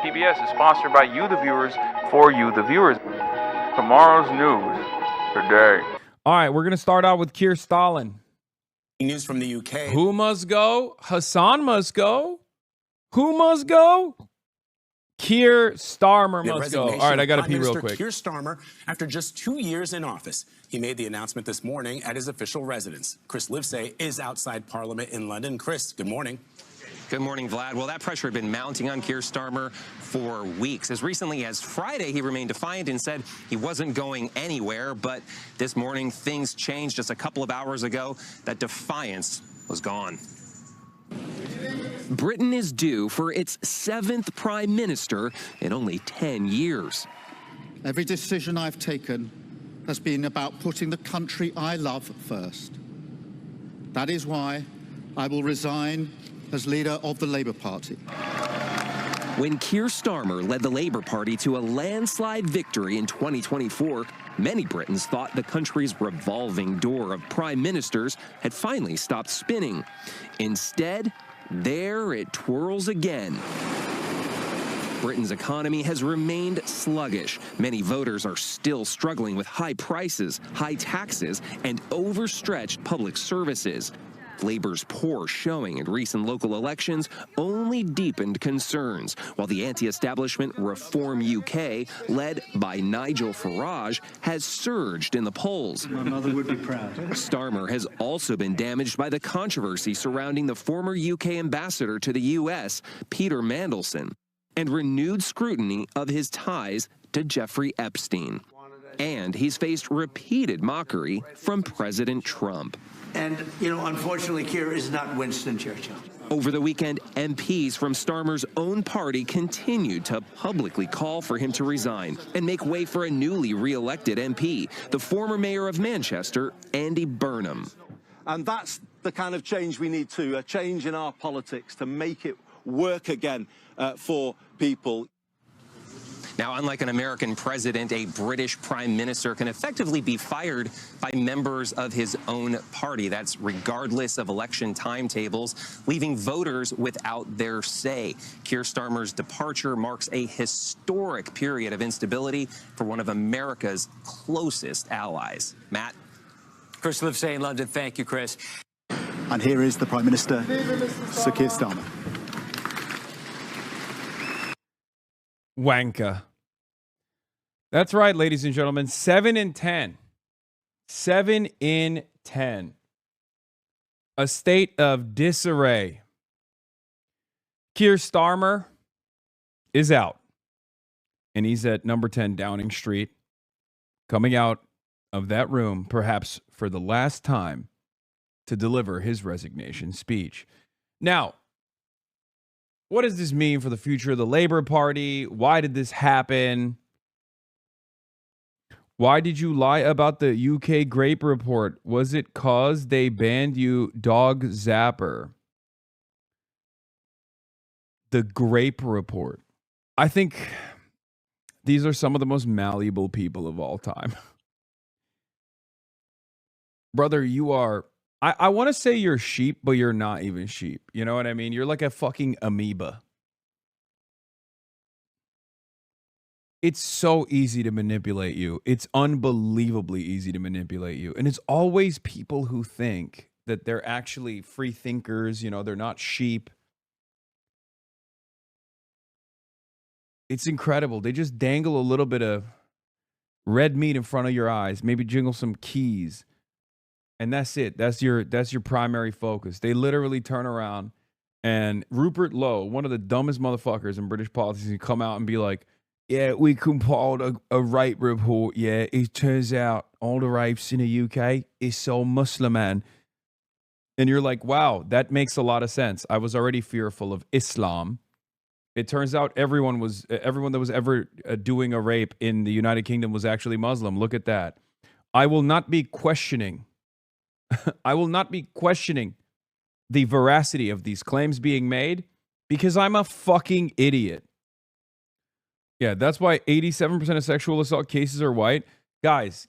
PBS is sponsored by you, the viewers, for you, the viewers. Tomorrow's news today. All right, we're going to start out with Keir Stalin. News from the UK. Who must go? Hasan must go. Who must go? Keir Starmer must go. All right, I got to pee real quick. Keir Starmer, after just 2 years in office, he made the announcement this morning at his official residence. Chris Livesay is outside Parliament in London. Chris, good morning. Good morning, Vlad. Well, that pressure had been mounting on Keir Starmer for weeks. As recently as Friday, he remained defiant and said he wasn't going anywhere. But this morning, things changed. Just a couple of hours ago, that defiance was gone. Britain is due for its 7th prime minister in only 10 years. Every decision I've taken has been about putting the country I love first. That is why I will resign as leader of the Labour Party. When Keir Starmer led the Labour Party to a landslide victory in 2024, many Britons thought the country's revolving door of prime ministers had finally stopped spinning. Instead, there it twirls again. Britain's economy has remained sluggish. Many voters are still struggling with high prices, high taxes, and overstretched public services. Labour's poor showing in recent local elections only deepened concerns, while the anti-establishment Reform UK, led by Nigel Farage, has surged in the polls. My mother would be proud. Starmer has also been damaged by the controversy surrounding the former UK ambassador to the US, Peter Mandelson, and renewed scrutiny of his ties to Jeffrey Epstein. And he's faced repeated mockery from President Trump. And, you know, unfortunately, Keir is not Winston Churchill. Over the weekend, MPs from Starmer's own party continued to publicly call for him to resign and make way for a newly re-elected MP, the former mayor of Manchester, Andy Burnham. And that's the kind of change we need to, a change in our politics to make it work again for people. Now, unlike an American president, a British prime minister can effectively be fired by members of his own party. That's regardless of election timetables, leaving voters without their say. Keir Starmer's departure marks a historic period of instability for one of America's closest allies. Matt? Chris Livesay in London. Thank you, Chris. And here is the Prime Minister, Sir Keir Starmer. Wanker. That's right, ladies and gentlemen. 7 in 10. 7 in 10. A state of disarray. Keir Starmer is out. And he's at number 10 Downing Street, coming out of that room, perhaps for the last time, to deliver his resignation speech. Now, what does this mean for the future of the Labour Party? Why did this happen? Why did you lie about the UK grape report? Was it cause they banned you, dog zapper? The grape report. I think these are some of the most malleable people of all time. Brother, you are... I want to say you're sheep, but you're not even sheep. You know what I mean? You're like a fucking amoeba. It's so easy to manipulate you. It's unbelievably easy to manipulate you. And it's always people who think that they're actually free thinkers. You know, they're not sheep. It's incredible. They just dangle a little bit of red meat in front of your eyes. Maybe jingle some keys. And that's it. That's your primary focus. They literally turn around and Rupert Lowe, one of the dumbest motherfuckers in British politics, can come out and be like, yeah, we compiled a rape report. Yeah, it turns out all the rapes in the UK is so Muslim, man. And you're like, wow, that makes a lot of sense. I was already fearful of Islam. It turns out everyone that was ever doing a rape in the United Kingdom was actually Muslim. Look at that. I will not be questioning. I will not be questioning the veracity of these claims being made because I'm a fucking idiot. Yeah, that's why 87% of sexual assault cases are white. Guys,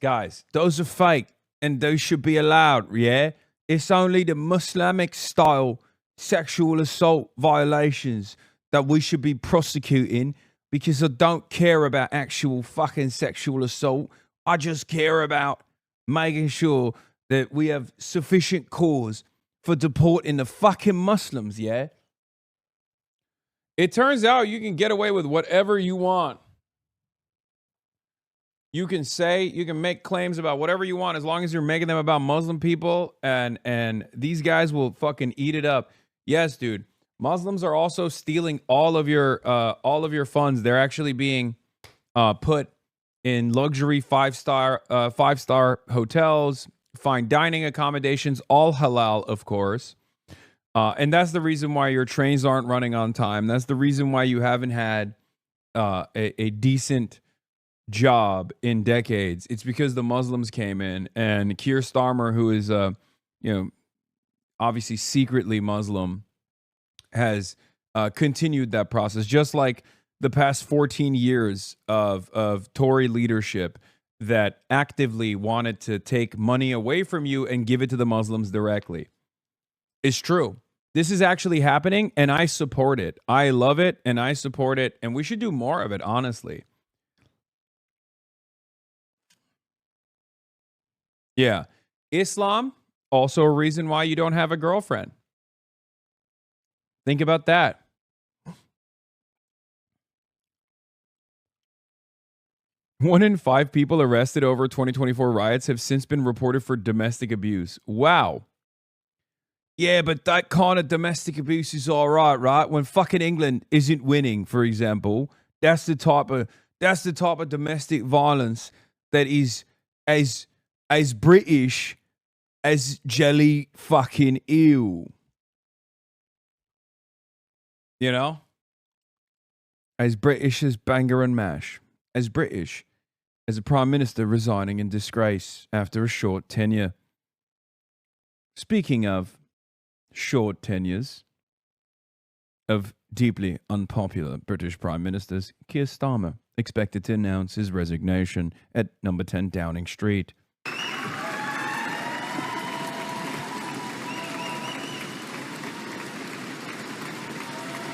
those are fake and those should be allowed, yeah? It's only the Muslimic style sexual assault violations that we should be prosecuting because I don't care about actual fucking sexual assault. I just care about making sure that we have sufficient cause for deporting the fucking Muslims, yeah? It turns out you can get away with whatever you want. You can make claims about whatever you want as long as you're making them about Muslim people, and these guys will fucking eat it up. Yes, dude. Muslims are also stealing all of your funds. They're actually being put in luxury five-star hotels, fine dining accommodations, all halal, of course. And that's the reason why your trains aren't running on time. That's the reason why you haven't had a decent job in decades. It's because the Muslims came in, and Keir Starmer, who is obviously secretly Muslim, has continued that process, just like the past 14 years of Tory leadership that actively wanted to take money away from you and give it to the Muslims directly. It's true. This is actually happening, and I support it. I love it, and I support it, and we should do more of it, honestly. Yeah. Islam, also a reason why you don't have a girlfriend. Think about that. One in 5 people arrested over 2024 riots have since been reported for domestic abuse. Wow. Yeah, but that kind of domestic abuse is all right? When fucking England isn't winning, for example, that's the type of domestic violence that is as British as jelly fucking ew. You know? As British as banger and mash. As British as a prime minister resigning in disgrace after a short tenure. Speaking of short tenures of deeply unpopular British prime ministers, Keir Starmer expected to announce his resignation at number 10 Downing Street.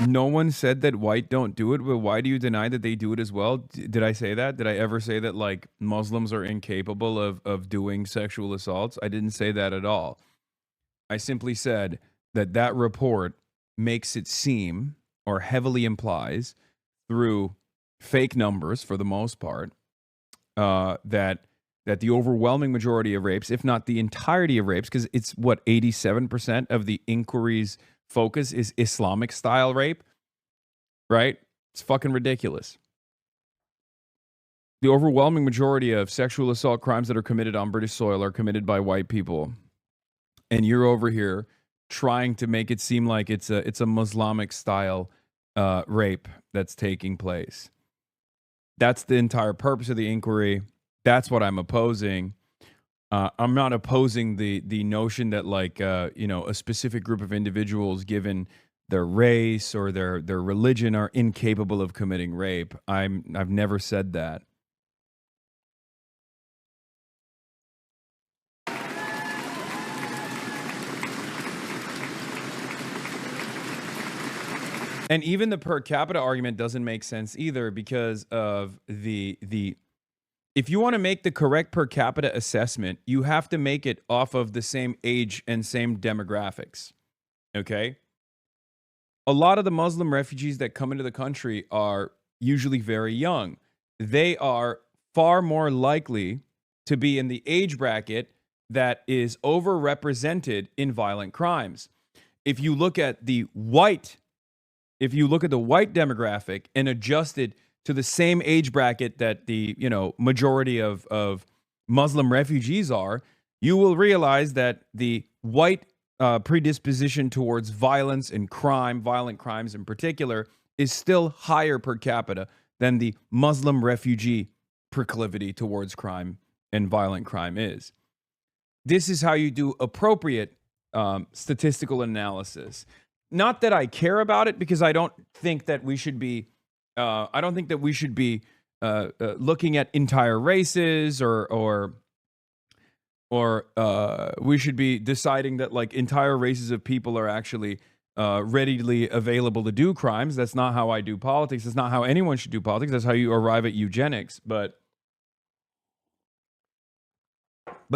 No one said that white don't do it, but why do you deny that they do it as well? Did I say that? Did I ever say that, like, Muslims are incapable of doing sexual assaults? I didn't say that at all. I simply said that report makes it seem, or heavily implies, through fake numbers for the most part, that the overwhelming majority of rapes, if not the entirety of rapes, because it's 87% of the inquiry's focus is Islamic style rape, right? It's fucking ridiculous. The overwhelming majority of sexual assault crimes that are committed on British soil are committed by white people. And you're over here trying to make it seem like it's a Muslimic style rape that's taking place. That's the entire purpose of the inquiry. That's what I'm opposing. I'm not opposing the notion that, like, a specific group of individuals, given their race or their religion, are incapable of committing rape. I've never said that. And even the per capita argument doesn't make sense either, because of the if you want to make the correct per capita assessment, you have to make it off of the same age and same demographics. Okay? A lot of the Muslim refugees that come into the country are usually very young. They are far more likely to be in the age bracket that is overrepresented in violent crimes. If you look at the white demographic and adjust it to the same age bracket that the majority of Muslim refugees are, you will realize that the white predisposition towards violence and crime, violent crimes in particular, is still higher per capita than the Muslim refugee proclivity towards crime and violent crime is. This is how you do appropriate statistical analysis. Not that I care about it, because I don't think that we should be looking at entire races, or we should be deciding that, like, entire races of people are actually readily available to do crimes. That's not how I do politics. That's not how anyone should do politics. That's how you arrive at eugenics. But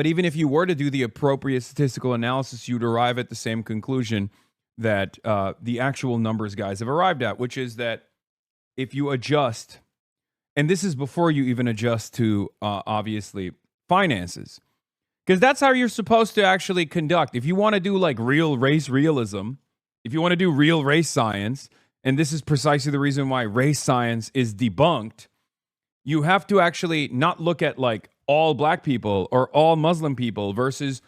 even if you were to do the appropriate statistical analysis, you'd arrive at the same conclusion that the actual numbers guys have arrived at, which is that if you adjust, and this is before you even adjust to, obviously, finances, because that's how you're supposed to actually conduct. If you want to do like real race realism, if you want to do real race science, and this is precisely the reason why race science is debunked, you have to actually not look at like all black people or all Muslim people versus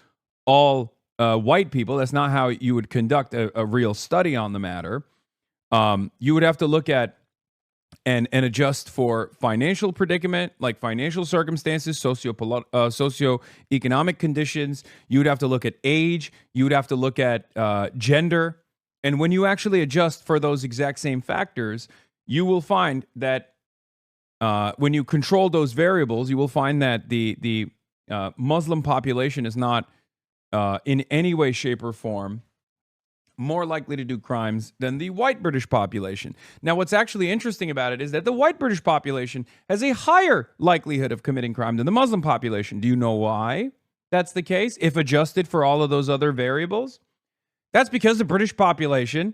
all white people. That's not how you would conduct a real study on the matter. You would have to look at and adjust for financial predicament, like financial circumstances, socioeconomic conditions. You would have to look at age. You would have to look at gender. And when you actually adjust for those exact same factors, you will find that when you control those variables, you will find that the Muslim population is not in any way, shape, or form more likely to do crimes than the white British population. Now, what's actually interesting about it is that the white British population has a higher likelihood of committing crime than the Muslim population. Do you know why that's the case, if adjusted for all of those other variables? That's because the British population,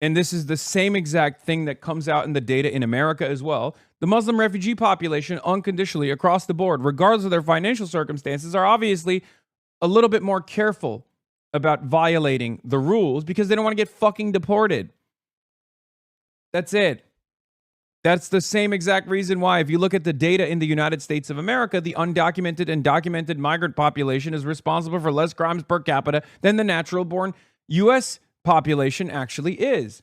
and this is the same exact thing that comes out in the data in America as well, the Muslim refugee population unconditionally across the board, regardless of their financial circumstances, are obviously a little bit more careful about violating the rules because they don't want to get fucking deported. That's it. That's the same exact reason why, if you look at the data in the United States of America, the undocumented and documented migrant population is responsible for less crimes per capita than the natural-born U.S. population actually is.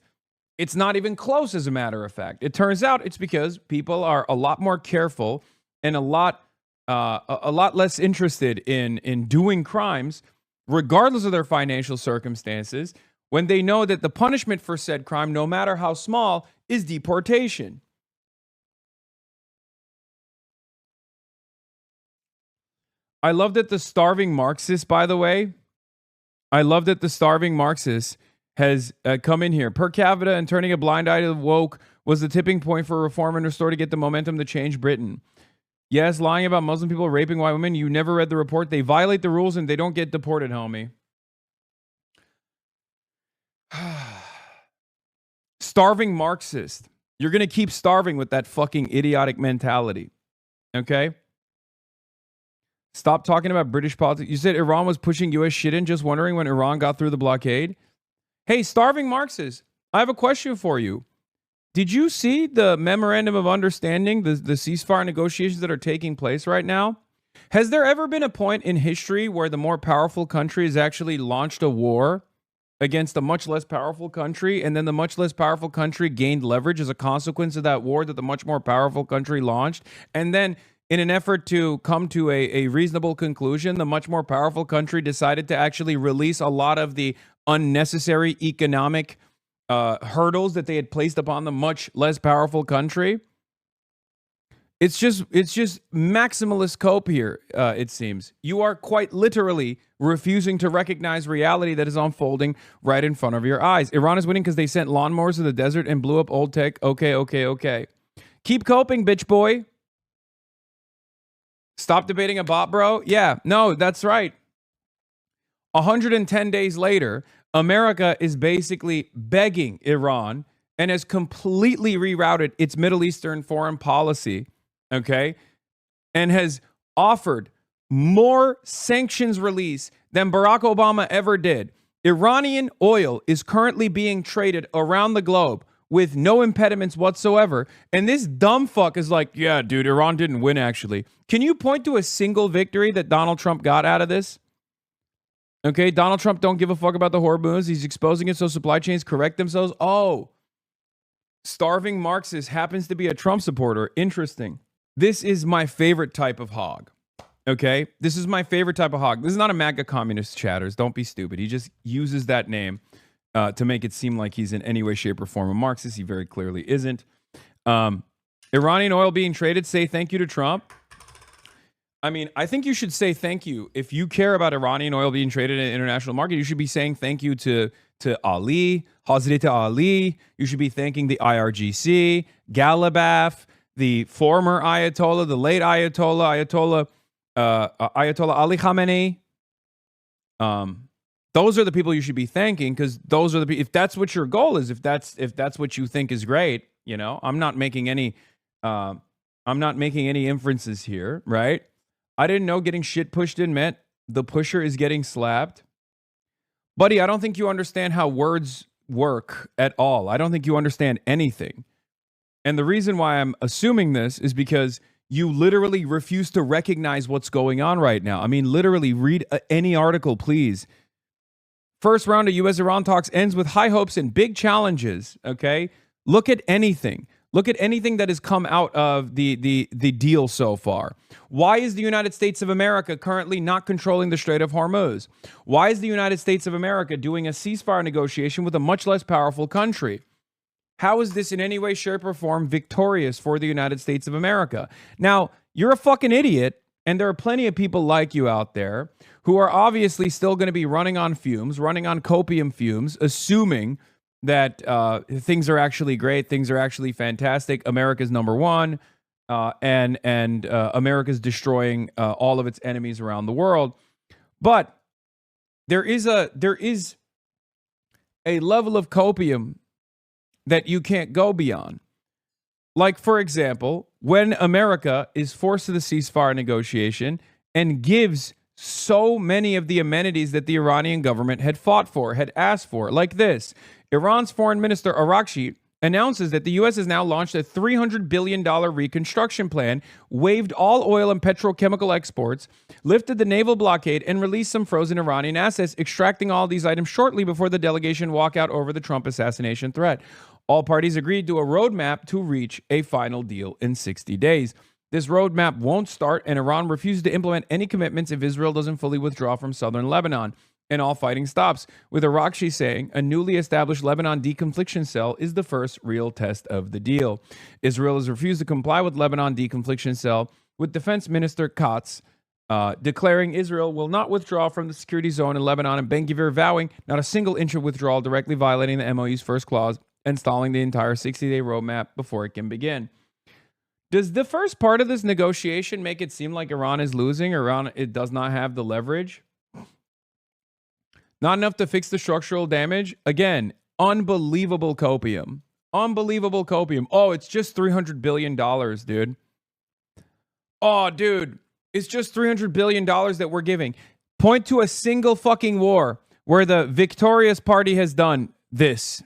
It's not even close, as a matter of fact. It turns out it's because people are a lot more careful and a lot less interested in doing crimes, regardless of their financial circumstances, when they know that the punishment for said crime, no matter how small, is deportation. I love that the starving Marxist, by the way, has come in here. Per capita and turning a blind eye to the woke was the tipping point for reform and restore to get the momentum to change Britain. Yes, lying about Muslim people raping white women. You never read the report. They violate the rules and they don't get deported, homie. Starving Marxist. You're going to keep starving with that fucking idiotic mentality. Okay? Stop talking about British politics. You said Iran was pushing U.S. shit in, just wondering when Iran got through the blockade. Hey, starving Marxist, I have a question for you. Did you see the memorandum of understanding, the ceasefire negotiations that are taking place right now? Has there ever been a point in history where the more powerful country has actually launched a war against a much less powerful country, and then the much less powerful country gained leverage as a consequence of that war that the much more powerful country launched? And then, in an effort to come to a reasonable conclusion, the much more powerful country decided to actually release a lot of the unnecessary economic hurdles that they had placed upon the much less powerful country. It's just maximalist cope here, it seems. You are quite literally refusing to recognize reality that is unfolding right in front of your eyes. Iran is winning because they sent lawnmowers to the desert and blew up old tech. Okay. Keep coping, bitch boy. Stop debating a bot, bro. Yeah, no, that's right. 110 days later, America is basically begging Iran and has completely rerouted its Middle Eastern foreign policy, okay, and has offered more sanctions release than Barack Obama ever did. Iranian oil is currently being traded around the globe with no impediments whatsoever. And this dumb fuck is like, yeah, dude, Iran didn't win, actually. Can you point to a single victory that Donald Trump got out of this? Okay, Donald Trump don't give a fuck about the Hormuz. He's exposing it so supply chains correct themselves. Oh, starving Marxist happens to be a Trump supporter. Interesting. This is my favorite type of hog. Okay, this is my favorite type of hog. This is not a MAGA communist, chatters. Don't be stupid. He just uses that name to make it seem like he's in any way, shape, or form a Marxist. He very clearly isn't. Iranian oil being traded. Say thank you to Trump. I mean, I think you should say thank you. If you care about Iranian oil being traded in the international market, you should be saying thank you to to Ali, Hazrat Ali. You should be thanking the IRGC, Galibaf, the former Ayatollah, the late Ayatollah Ali Khamenei. Those are the people you should be thanking, because those are the people. If that's what your goal is, if that's what you think is great, you know, I'm not making any inferences here, right? I didn't know getting shit pushed in meant the pusher is getting slapped. Buddy, I don't think you understand how words work at all. I don't think you understand anything. And the reason why I'm assuming this is because you literally refuse to recognize what's going on right now. I mean, literally, read any article, please. First round of U.S.-Iran talks ends with high hopes and big challenges, okay? Look at anything. Look at anything that has come out of the deal so far. Why is the United States of America currently not controlling the Strait of Hormuz? Why is the United States of America doing a ceasefire negotiation with a much less powerful country? How is this in any way, shape, or form victorious for the United States of America? Now, you're a fucking idiot, and there are plenty of people like you out there who are obviously still going to be running on fumes, running on copium fumes, assuming that things are actually great, things are actually fantastic, America's number one, and America's destroying all of its enemies around the world. But there is a level of copium that you can't go beyond. Like, for example, when America is forced to the ceasefire negotiation and gives so many of the amenities that the Iranian government had fought for, had asked for, like this. Iran's Foreign Minister Arakchi announces that the U.S. has now launched a $300 billion reconstruction plan, waived all oil and petrochemical exports, lifted the naval blockade, and released some frozen Iranian assets, extracting all these items shortly before the delegation walk out over the Trump assassination threat. All parties agreed to a roadmap to reach a final deal in 60 days. This roadmap won't start, and Iran refuses to implement any commitments if Israel doesn't fully withdraw from southern Lebanon. And all fighting stops, with Arakchi saying a newly established Lebanon deconfliction cell is the first real test of the deal. Israel has refused to comply with Lebanon deconfliction cell, with Defense Minister Katz declaring Israel will not withdraw from the security zone in Lebanon, and Ben-Gvir vowing not a single inch of withdrawal, directly violating the MOU's first clause and stalling the entire 60-day roadmap before it can begin. Does the first part of this negotiation make it seem like Iran is losing, or Iran it does not have the leverage? Not enough to fix the structural damage? Again, unbelievable copium. Unbelievable copium. Oh, it's just $300 billion, dude. Oh, dude, it's just $300 billion that we're giving. Point to a single fucking war where the victorious party has done this.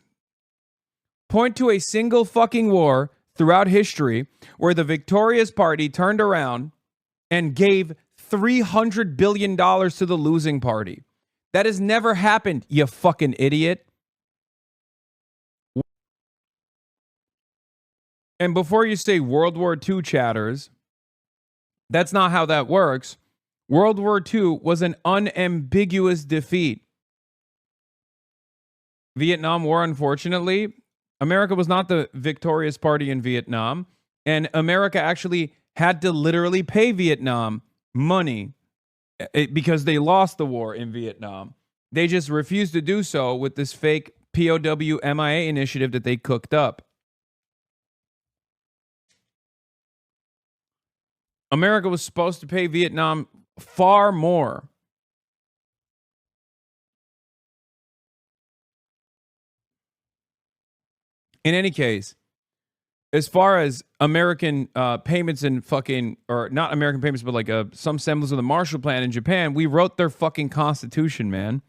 Point to a single fucking war throughout history where the victorious party turned around and gave $300 billion to the losing party. That has never happened, you fucking idiot. And before you say World War II chatters, that's not how that works. World War II was an unambiguous defeat. Vietnam War, unfortunately, America was not the victorious party in Vietnam, and America actually had to literally pay Vietnam money because they lost the war in Vietnam. They just refused to do so with this fake POW MIA initiative that they cooked up. America was supposed to pay Vietnam far more. In any case, as far as American payments and fucking, or not American payments, but like some semblance of the Marshall Plan in Japan, we wrote their fucking constitution, man.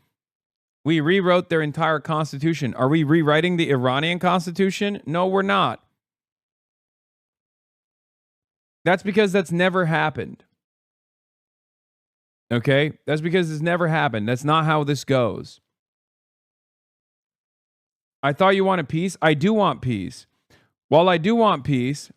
We rewrote their entire constitution. Are we rewriting the Iranian constitution? No, we're not. That's because that's never happened. Okay? That's because it's never happened. That's not how this goes. I thought you wanted peace. I do want peace. While I do want peace,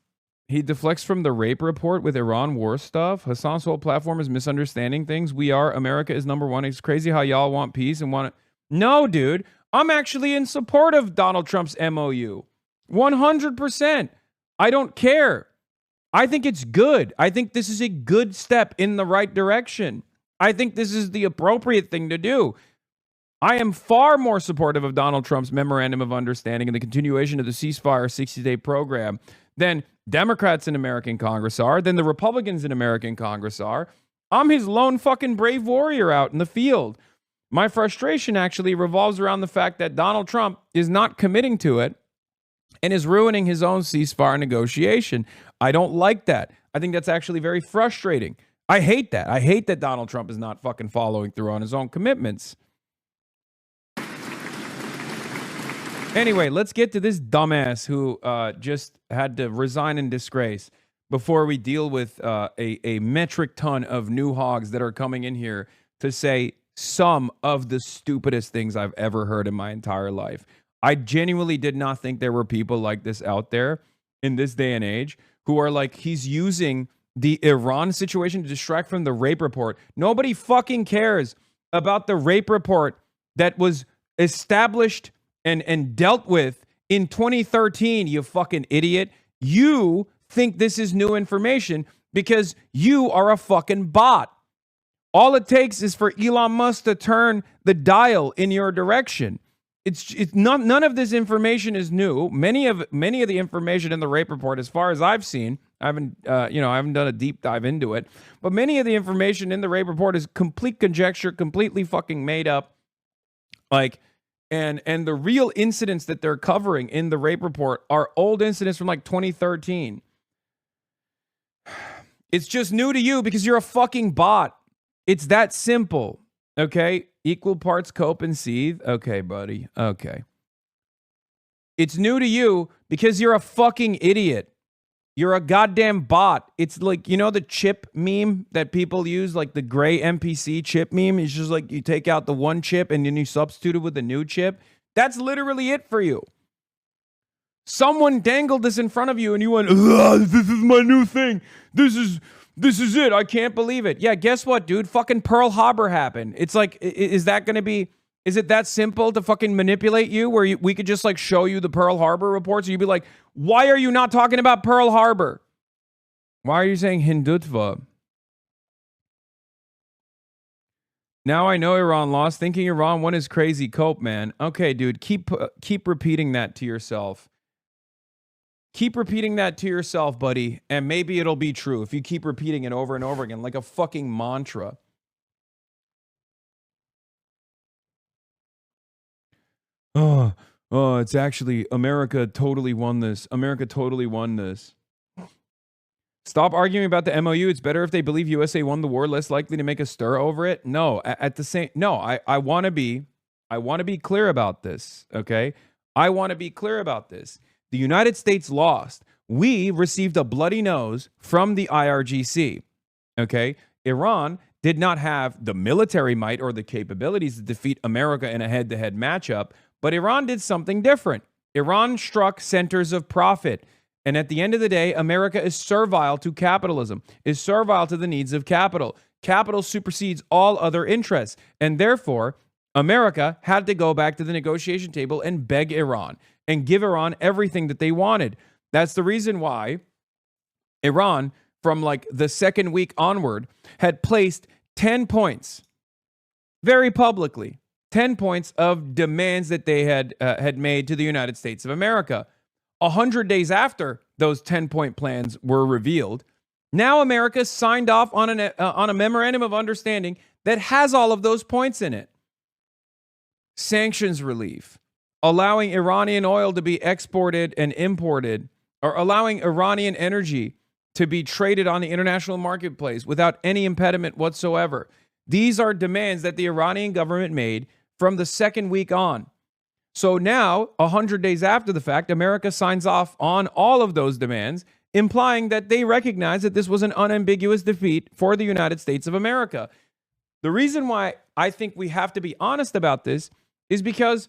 he deflects from the rape report with Iran war stuff. Hassan's whole platform is misunderstanding things. America is number one. It's crazy how y'all want peace and want it. No, dude. I'm actually in support of Donald Trump's MOU. 100%. I don't care. I think it's good. I think this is a good step in the right direction. I think this is the appropriate thing to do. I am far more supportive of Donald Trump's memorandum of understanding and the continuation of the ceasefire 60-day program than Democrats in American Congress are, than the Republicans in American Congress are. I'm his lone fucking brave warrior out in the field. My frustration actually revolves around the fact that Donald Trump is not committing to it and is ruining his own ceasefire negotiation. I don't like that. I think that's actually very frustrating. I hate that. I hate that Donald Trump is not fucking following through on his own commitments. Anyway, let's get to this dumbass who just had to resign in disgrace before we deal with a metric ton of new hogs that are coming in here to say some of the stupidest things I've ever heard in my entire life. I genuinely did not think there were people like this out there in this day and age who are like, he's using the Iran situation to distract from the rape report. Nobody fucking cares about the rape report that was established and dealt with in 2013, you fucking idiot. You think this is new information because you are a fucking bot. All it takes is for Elon Musk to turn the dial in your direction. It's none of this information is new. Many of the information in the rape report, as far as I've seen, I haven't done a deep dive into it, but many of the information in the rape report is complete conjecture, completely fucking made up. Like, and the real incidents that they're covering in the rape report are old incidents from like 2013. It's just new to you because you're a fucking bot. It's that simple. Okay? Equal parts cope and seethe. Okay, buddy. Okay. It's new to you because you're a fucking idiot. You're a goddamn bot. It's like, you know, the chip meme that people use, like the gray NPC chip meme. It's just like you take out the one chip and then you substitute it with a new chip. That's literally it for you. Someone dangled this in front of you and you went, this is my new thing. This is it. I can't believe it. Yeah, guess what, dude? Fucking Pearl Harbor happened. It's like, is it that simple to fucking manipulate you where we could just like show you the Pearl Harbor reports and you'd be like, why are you not talking about Pearl Harbor? Why are you saying Hindutva? Now I know Iran lost. Thinking Iran won is crazy. Cope, man. Okay, dude, keep repeating that to yourself. Keep repeating that to yourself, buddy, and maybe it'll be true if you keep repeating it over and over again like a fucking mantra. Oh, it's actually America totally won this. America totally won this. Stop arguing about the MOU. It's better if they believe USA won the war, less likely to make a stir over it. No, I want to be clear about this, okay? I want to be clear about this. The United States lost. We received a bloody nose from the IRGC, okay? Iran did not have the military might or the capabilities to defeat America in a head-to-head matchup, but Iran did something different. Iran struck centers of profit. And at the end of the day, America is servile to capitalism, is servile to the needs of capital. Capital supersedes all other interests. And therefore, America had to go back to the negotiation table and beg Iran and give Iran everything that they wanted. That's the reason why Iran, from like the second week onward, had placed 10 points, very publicly, 10 points of demands that they had made to the United States of America. 100 days after those 10-point plans were revealed, now America signed off on a memorandum of understanding that has all of those points in it. Sanctions relief, allowing Iranian oil to be exported and imported, or allowing Iranian energy to be traded on the international marketplace without any impediment whatsoever. These are demands that the Iranian government made from the second week on. So now, 100 days after the fact, America signs off on all of those demands, implying that they recognize that this was an unambiguous defeat for the United States of America. The reason why I think we have to be honest about this is because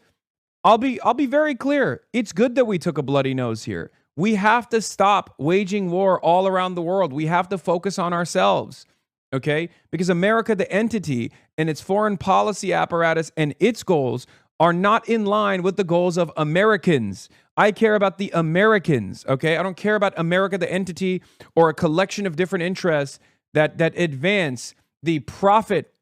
I'll be very clear. It's good that we took a bloody nose here. We have to stop waging war all around the world. We have to focus on ourselves, okay? Because America, the entity, and its foreign policy apparatus and its goals are not in line with the goals of Americans. I care about the Americans, okay? I don't care about America, the entity, or a collection of different interests that advance the profit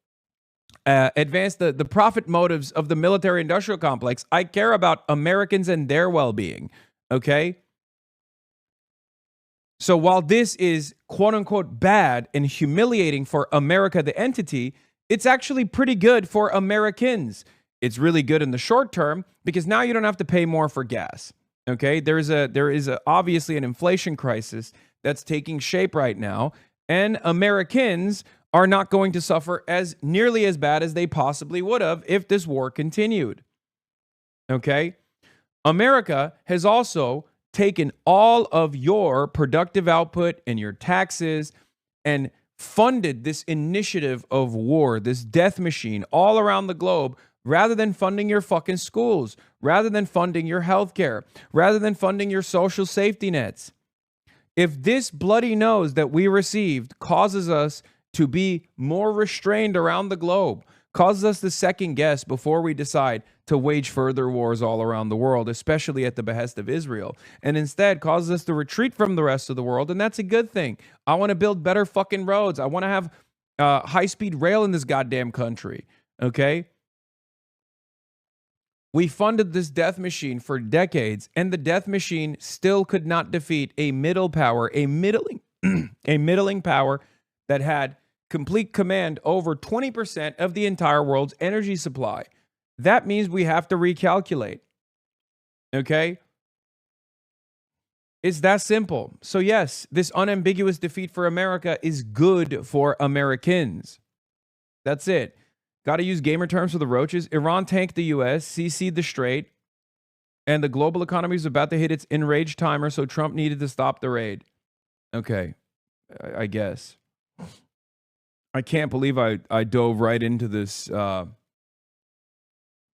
advance the profit motives of the military-industrial complex. I care about Americans and their well-being, okay? So while this is quote-unquote bad and humiliating for America, the entity, it's actually pretty good for Americans. It's really good in the short term because now you don't have to pay more for gas, okay? There is obviously an inflation crisis that's taking shape right now, and Americans are not going to suffer as nearly as bad as they possibly would have if this war continued. Okay? America has also taken all of your productive output and your taxes and funded this initiative of war, this death machine all around the globe, rather than funding your fucking schools, rather than funding your healthcare, rather than funding your social safety nets. If this bloody nose that we received causes us to be more restrained around the globe, causes us to second guess before we decide to wage further wars all around the world, especially at the behest of Israel, and instead causes us to retreat from the rest of the world, and that's a good thing. I want to build better fucking roads. I want to have high-speed rail in this goddamn country, okay? We funded this death machine for decades, and the death machine still could not defeat a middle power, a middling power that had complete command over 20% of the entire world's energy supply. That means we have to recalculate. Okay? It's that simple. So yes, this unambiguous defeat for America is good for Americans. That's it. Got to use gamer terms for the roaches. Iran tanked the U.S., CC'd the Strait, and the global economy is about to hit its enraged timer, so Trump needed to stop the raid. Okay, I guess. I can't believe I dove right into this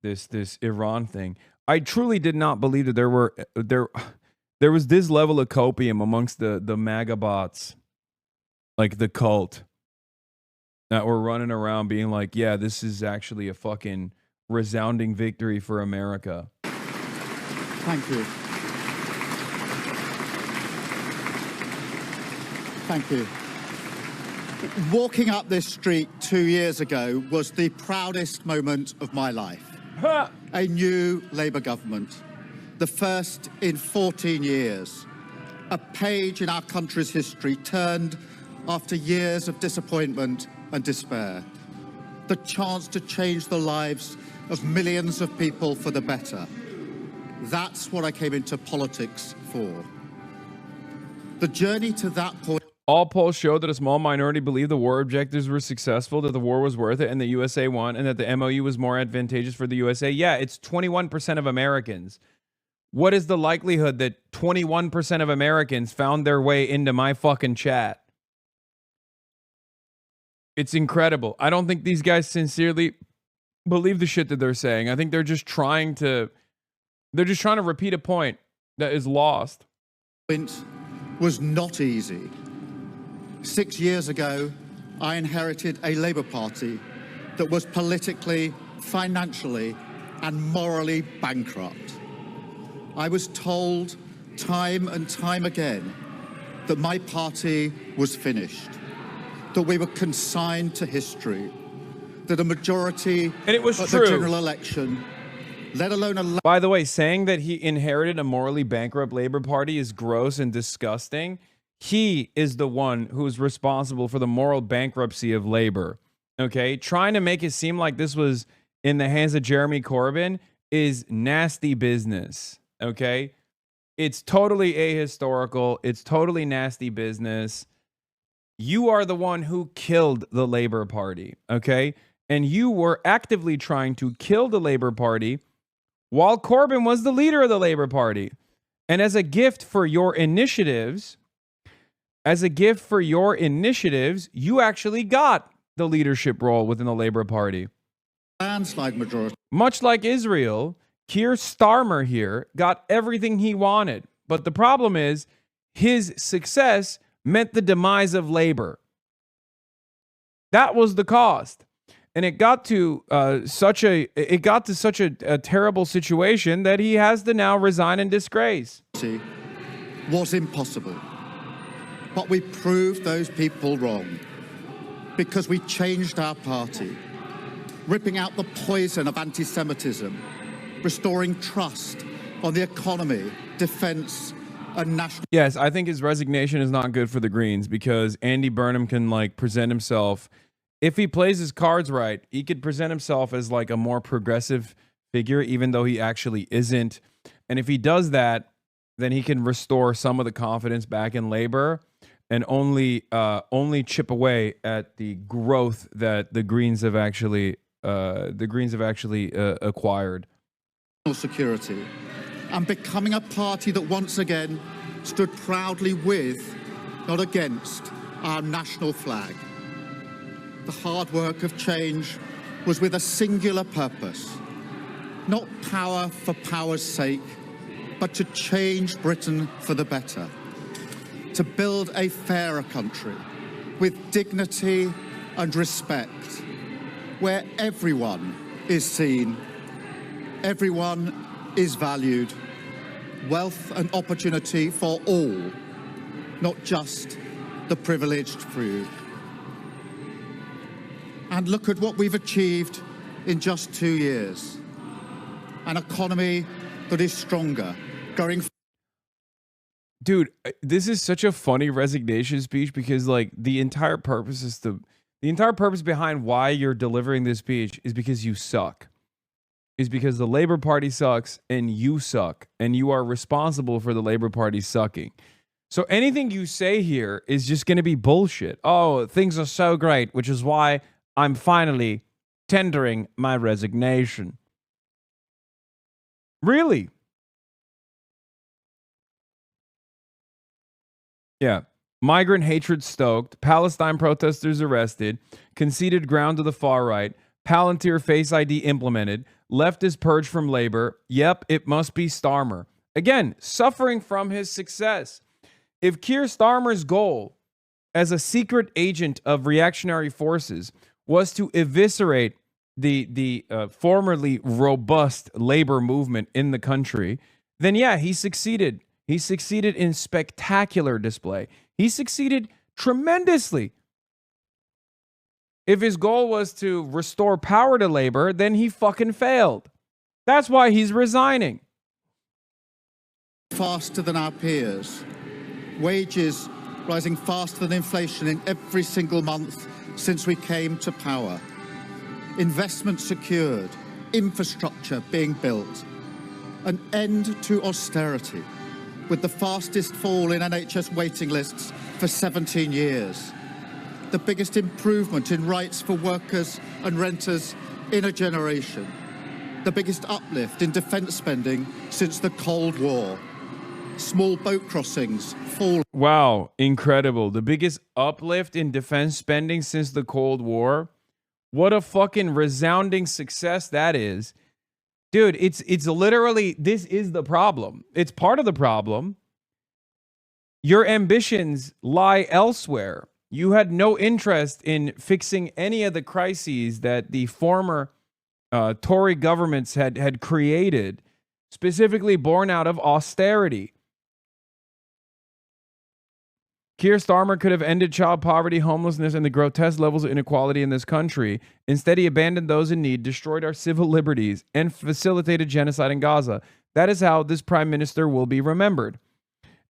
this Iran thing. I truly did not believe that there was this level of copium amongst the MAGA bots, like the cult, that were running around being like, yeah, this is actually a fucking resounding victory for America. Thank you. Thank you. Walking up this street 2 years ago was the proudest moment of my life. A new Labour government, the first in 14 years. A page in our country's history turned after years of disappointment and despair. The chance to change the lives of millions of people for the better. That's what I came into politics for. The journey to that point. All polls show that a small minority believe the war objectives were successful, that the war was worth it, and the USA won, and that the MOU was more advantageous for the USA. Yeah, it's 21% of Americans. What is the likelihood that 21% of Americans found their way into my fucking chat? It's incredible. I don't think these guys sincerely believe the shit that they're saying. I think they're just trying to repeat a point that is lost. It was not easy. 6 years ago, I inherited a Labour Party that was politically, financially, and morally bankrupt. I was told time and time again that my party was finished, that we were consigned to history, that a majority and it was at true. the general election, let alone a... By the way, saying that he inherited a morally bankrupt Labour Party is gross and disgusting. He is the one who's responsible for the moral bankruptcy of Labour. Okay? Trying to make it seem like this was in the hands of Jeremy Corbyn is nasty business. Okay? It's totally ahistorical. It's totally nasty business. You are the one who killed the Labour Party, okay? And you were actively trying to kill the Labour Party while Corbyn was the leader of the Labour Party. And as a gift for your initiatives, you actually got the leadership role within the Labour Party. Landslide majority. Much like Israel, Keir Starmer here got everything he wanted. But the problem is his success meant the demise of Labour. That was the cost. And it got to such a terrible situation that he has to now resign in disgrace. Was impossible. But we proved those people wrong because we changed our party. ripping out the poison of anti-Semitism, restoring trust on the economy, defense, and national... Yes, I think his resignation is not good for the Greens because Andy Burnham can like present himself. If he plays his cards right, he could present himself as like a more progressive figure, even though he actually isn't. And if he does that, then he can restore some of the confidence back in labor and only chip away at the growth that the Greens have actually acquired. Security, and becoming a party that once again stood proudly with, not against, our national flag. The hard work of change was with a singular purpose, not power for power's sake, but to change Britain for the better, to build a fairer country with dignity and respect, where everyone is seen, everyone is valued, wealth and opportunity for all, not just the privileged few. And look at what we've achieved in just 2 years. An economy that is stronger, growing. Dude, this is such a funny resignation speech because like the entire purpose behind why you're delivering this speech is because you suck. Is because the Labor Party sucks and you suck and you are responsible for the Labor Party sucking. So anything you say here is just going to be bullshit. Oh, things are so great, which is why I'm finally tendering my resignation. Really? Yeah. Migrant hatred stoked, Palestine protesters arrested, conceded ground to the far right, Palantir Face ID implemented, leftist purge from labor. Yep, it must be Starmer. Again, suffering from his success. If Keir Starmer's goal as a secret agent of reactionary forces was to eviscerate the formerly robust labor movement in the country, then yeah, he succeeded. He succeeded in spectacular display. He succeeded tremendously. If his goal was to restore power to labor, then he fucking failed. That's why he's resigning. Faster than our peers. Wages rising faster than inflation in every single month since we came to power. Investment secured. Infrastructure being built. An end to austerity, with the fastest fall in NHS waiting lists for 17 years. The biggest improvement in rights for workers and renters in a generation. The biggest uplift in defence spending since the Cold War. Small boat crossings fall. Wow, incredible. The biggest uplift in defense spending since the Cold War. What a fucking resounding success that is. Dude, it's literally, this is the problem. It's part of the problem. Your ambitions lie elsewhere. You had no interest in fixing any of the crises that the former Tory governments had created, specifically born out of austerity. Keir Starmer could have ended child poverty, homelessness, and the grotesque levels of inequality in this country. Instead, he abandoned those in need, destroyed our civil liberties, and facilitated genocide in Gaza. That is how this prime minister will be remembered.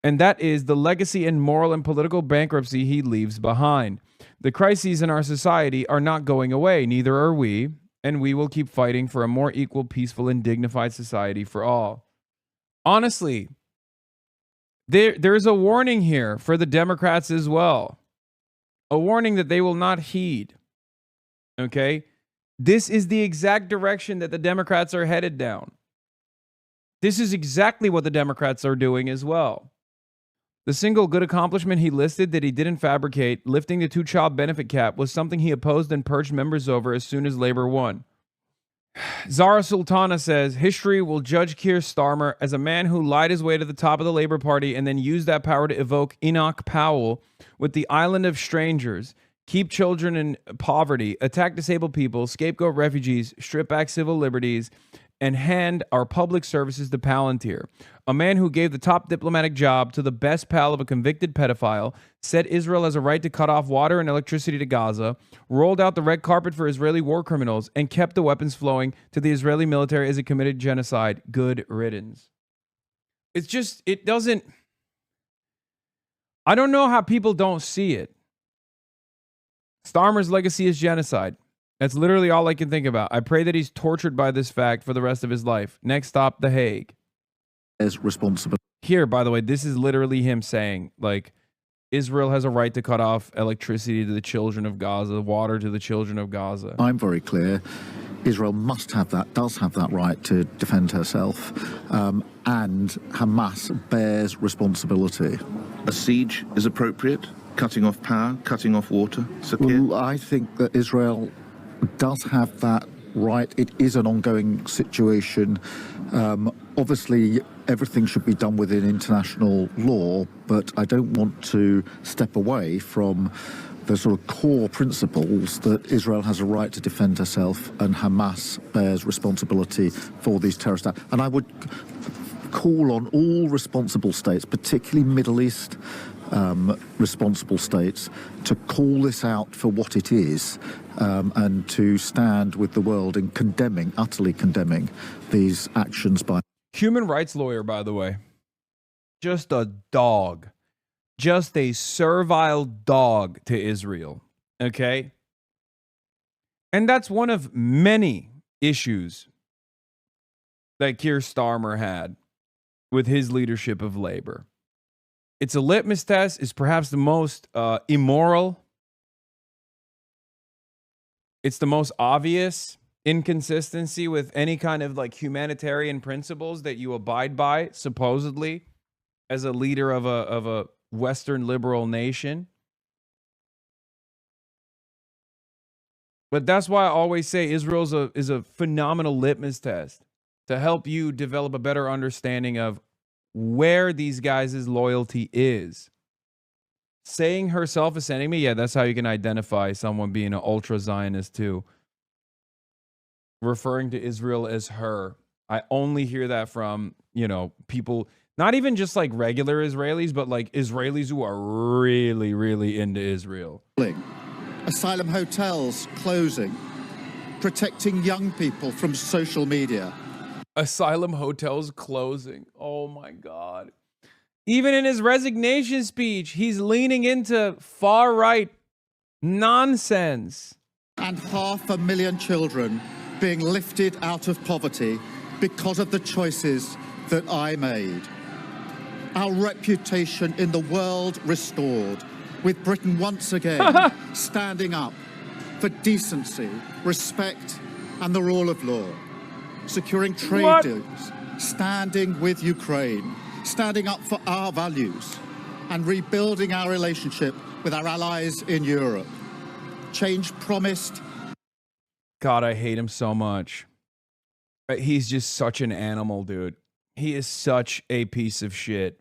And that is the legacy and moral and political bankruptcy he leaves behind. The crises in our society are not going away, neither are we, and we will keep fighting for a more equal, peaceful, and dignified society for all. Honestly, there's a warning here for the Democrats as well. A warning that they will not heed. Okay? This is the exact direction that the Democrats are headed down. This is exactly what the Democrats are doing as well. The single good accomplishment he listed that he didn't fabricate, lifting the two-child benefit cap, was something he opposed and purged members over as soon as Labor won. Zara Sultana says, history will judge Keir Starmer as a man who lied his way to the top of the Labor Party and then used that power to evoke Enoch Powell with the island of strangers, keep children in poverty, attack disabled people, scapegoat refugees, strip back civil liberties, and hand our public services to Palantir. A man who gave the top diplomatic job to the best pal of a convicted pedophile, said Israel has a right to cut off water and electricity to Gaza, rolled out the red carpet for Israeli war criminals, and kept the weapons flowing to the Israeli military as it committed genocide. Good riddance. It's just, it doesn't, I don't know how people don't see it. Starmer's legacy is genocide. That's literally all I can think about. I pray that he's tortured by this fact for the rest of his life. Next stop, The Hague. Is responsible. Here, by the way, this is literally him saying, like, Israel has a right to cut off electricity to the children of Gaza, water to the children of Gaza. I'm very clear. Israel must have that, does have that right to defend herself, and Hamas bears responsibility. A siege is appropriate? Cutting off power, cutting off water? Well, I think that Israel does have that right. It is an ongoing situation. Obviously, everything should be done within international law, but I don't want to step away from the sort of core principles that Israel has a right to defend herself and Hamas bears responsibility for these terrorist acts. And I would call on all responsible states, particularly Middle East responsible states, to call this out for what it is, and to stand with the world in condemning, utterly condemning these actions by... Human rights lawyer, by the way. Just a dog. Just a servile dog to Israel. Okay? And that's one of many issues that Keir Starmer had with his leadership of labor. It's a litmus test. It's perhaps the most immoral. It's the most obvious inconsistency with any kind of like humanitarian principles that you abide by, supposedly, as a leader of a Western liberal nation. But that's why I always say Israel is a phenomenal litmus test to help you develop a better understanding of where these guys' loyalty is. Saying herself is sending me, yeah, that's how you can identify someone being an ultra-Zionist too. Referring to Israel as her. I only hear that from, you know, people, not even just like regular Israelis, but like Israelis who are really, really into Israel. Asylum hotels closing, protecting young people from social media. Asylum hotels closing. Oh my God. Even in his resignation speech, he's leaning into far-right nonsense. And 500,000 children being lifted out of poverty because of the choices that I made. Our reputation in the world restored, with Britain once again standing up for decency, respect, and the rule of law. Securing trade deals, standing with Ukraine, standing up for our values, and rebuilding our relationship with our allies in Europe. Change promised. God, I hate him so much. He's just such an animal, dude. He is such a piece of shit.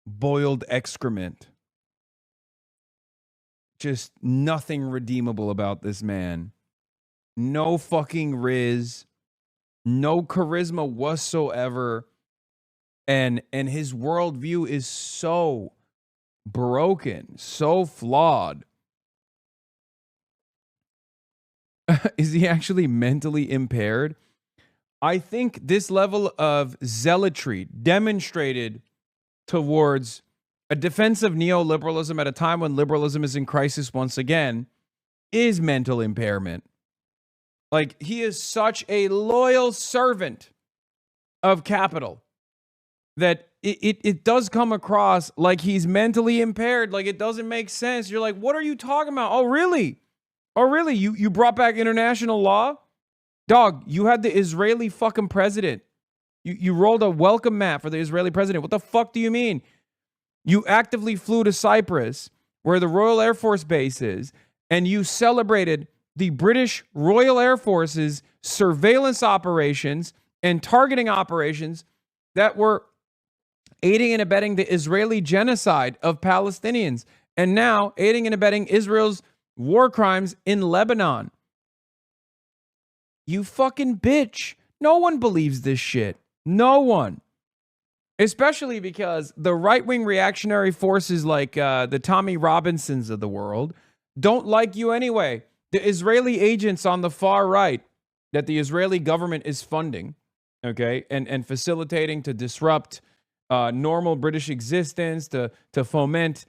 Boiled excrement. Just nothing redeemable about this man. No fucking riz, no charisma whatsoever, and his worldview is so broken, so flawed. Is he actually mentally impaired? I think this level of zealotry demonstrated towards a defense of neoliberalism at a time when liberalism is in crisis once again is mental impairment. Like, he is such a loyal servant of capital that it does come across like he's mentally impaired. Like, it doesn't make sense. You're like, what are you talking about? Oh, really? Oh, really? You brought back international law? Dog, you had the Israeli fucking president. You rolled a welcome mat for the Israeli president. What the fuck do you mean? You actively flew to Cyprus, where the Royal Air Force base is, and you celebrated the British Royal Air Force's surveillance operations and targeting operations that were aiding and abetting the Israeli genocide of Palestinians, and now aiding and abetting Israel's war crimes in Lebanon. You fucking bitch. No one believes this shit. No one. Especially because the right-wing reactionary forces like the Tommy Robinsons of the world don't like you anyway. The Israeli agents on the far right that the Israeli government is funding, okay, and facilitating to disrupt normal British existence, to foment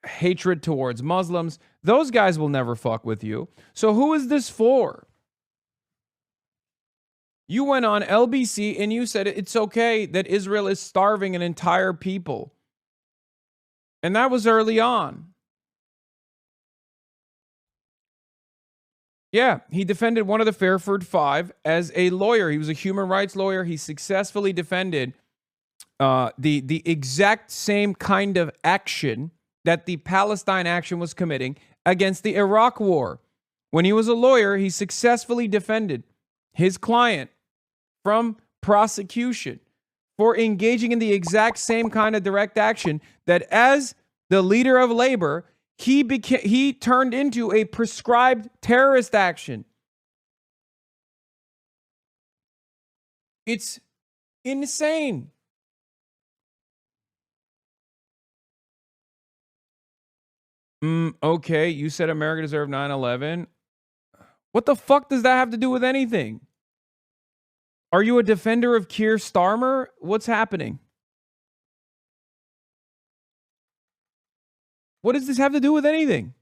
hatred towards Muslims, those guys will never fuck with you. So who is this for? You went on LBC and you said it's okay that Israel is starving an entire people. And that was early on. Yeah, he defended one of the Fairford Five as a lawyer. He was a human rights lawyer. He successfully defended the exact same kind of action that the Palestine action was committing against the Iraq war. When he was a lawyer, he successfully defended his client from prosecution for engaging in the exact same kind of direct action that, as the leader of labor, he turned into a prescribed terrorist action. It's insane. Okay, you said America deserved 9/11. What the fuck does that have to do with anything? Are you a defender of Keir Starmer? What's happening? What does this have to do with anything?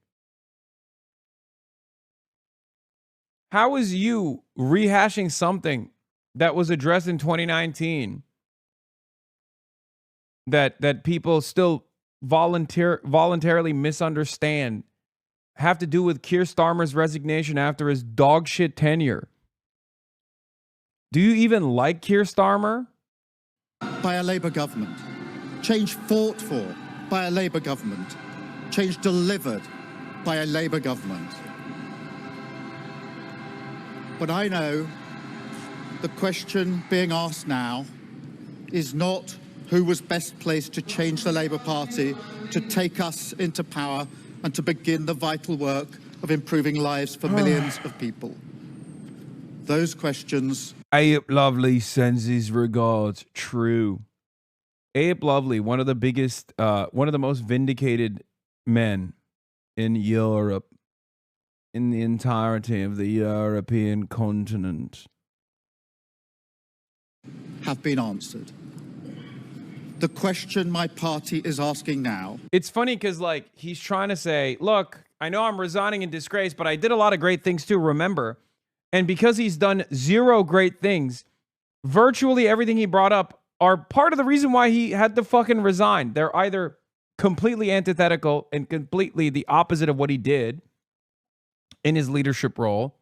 How is you rehashing something that was addressed in 2019 that people still voluntarily misunderstand have to do with Keir Starmer's resignation after his dog shit tenure? Do you even like Keir Starmer? By a Labour government. Change fought for by a Labour government. Change delivered by a Labour government. But I know the question being asked now is not who was best placed to change the Labour Party, to take us into power and to begin the vital work of improving lives for millions of people. Those questions... Abe Lovely sends his regards. True. Abe Lovely, one of the biggest, one of the most vindicated men in Europe, in the entirety of the European continent, have been answered. The question my party is asking now... It's funny because, like, he's trying to say, look, I know I'm resigning in disgrace, but I did a lot of great things too, remember? And because he's done zero great things, virtually everything he brought up are part of the reason why he had to fucking resign. They're either completely antithetical and completely the opposite of what he did in his leadership role,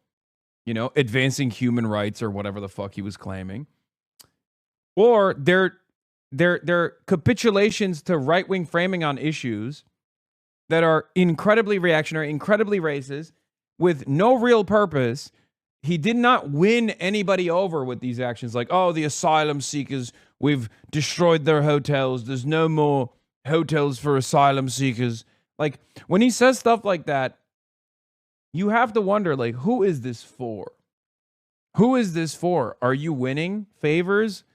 you know, advancing human rights or whatever the fuck he was claiming, or they're capitulations to right-wing framing on issues that are incredibly reactionary, incredibly racist, with no real purpose. He did not win anybody over with these actions. Like, oh, the asylum seekers, we've destroyed their hotels. There's no more hotels for asylum seekers. Like, when he says stuff like that, you have to wonder, like, who is this for? Who is this for? Are you winning favors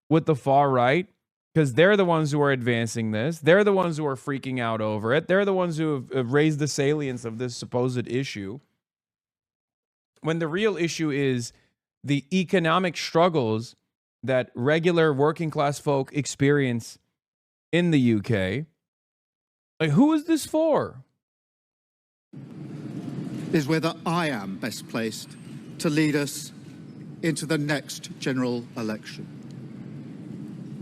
with the far right? Because they're the ones who are advancing this. They're the ones who are freaking out over it. They're the ones who have raised the salience of this supposed issue, when the real issue is the economic struggles that regular working class folk experience in the UK. Like, who is this for? Is whether I am best placed to lead us into the next general election.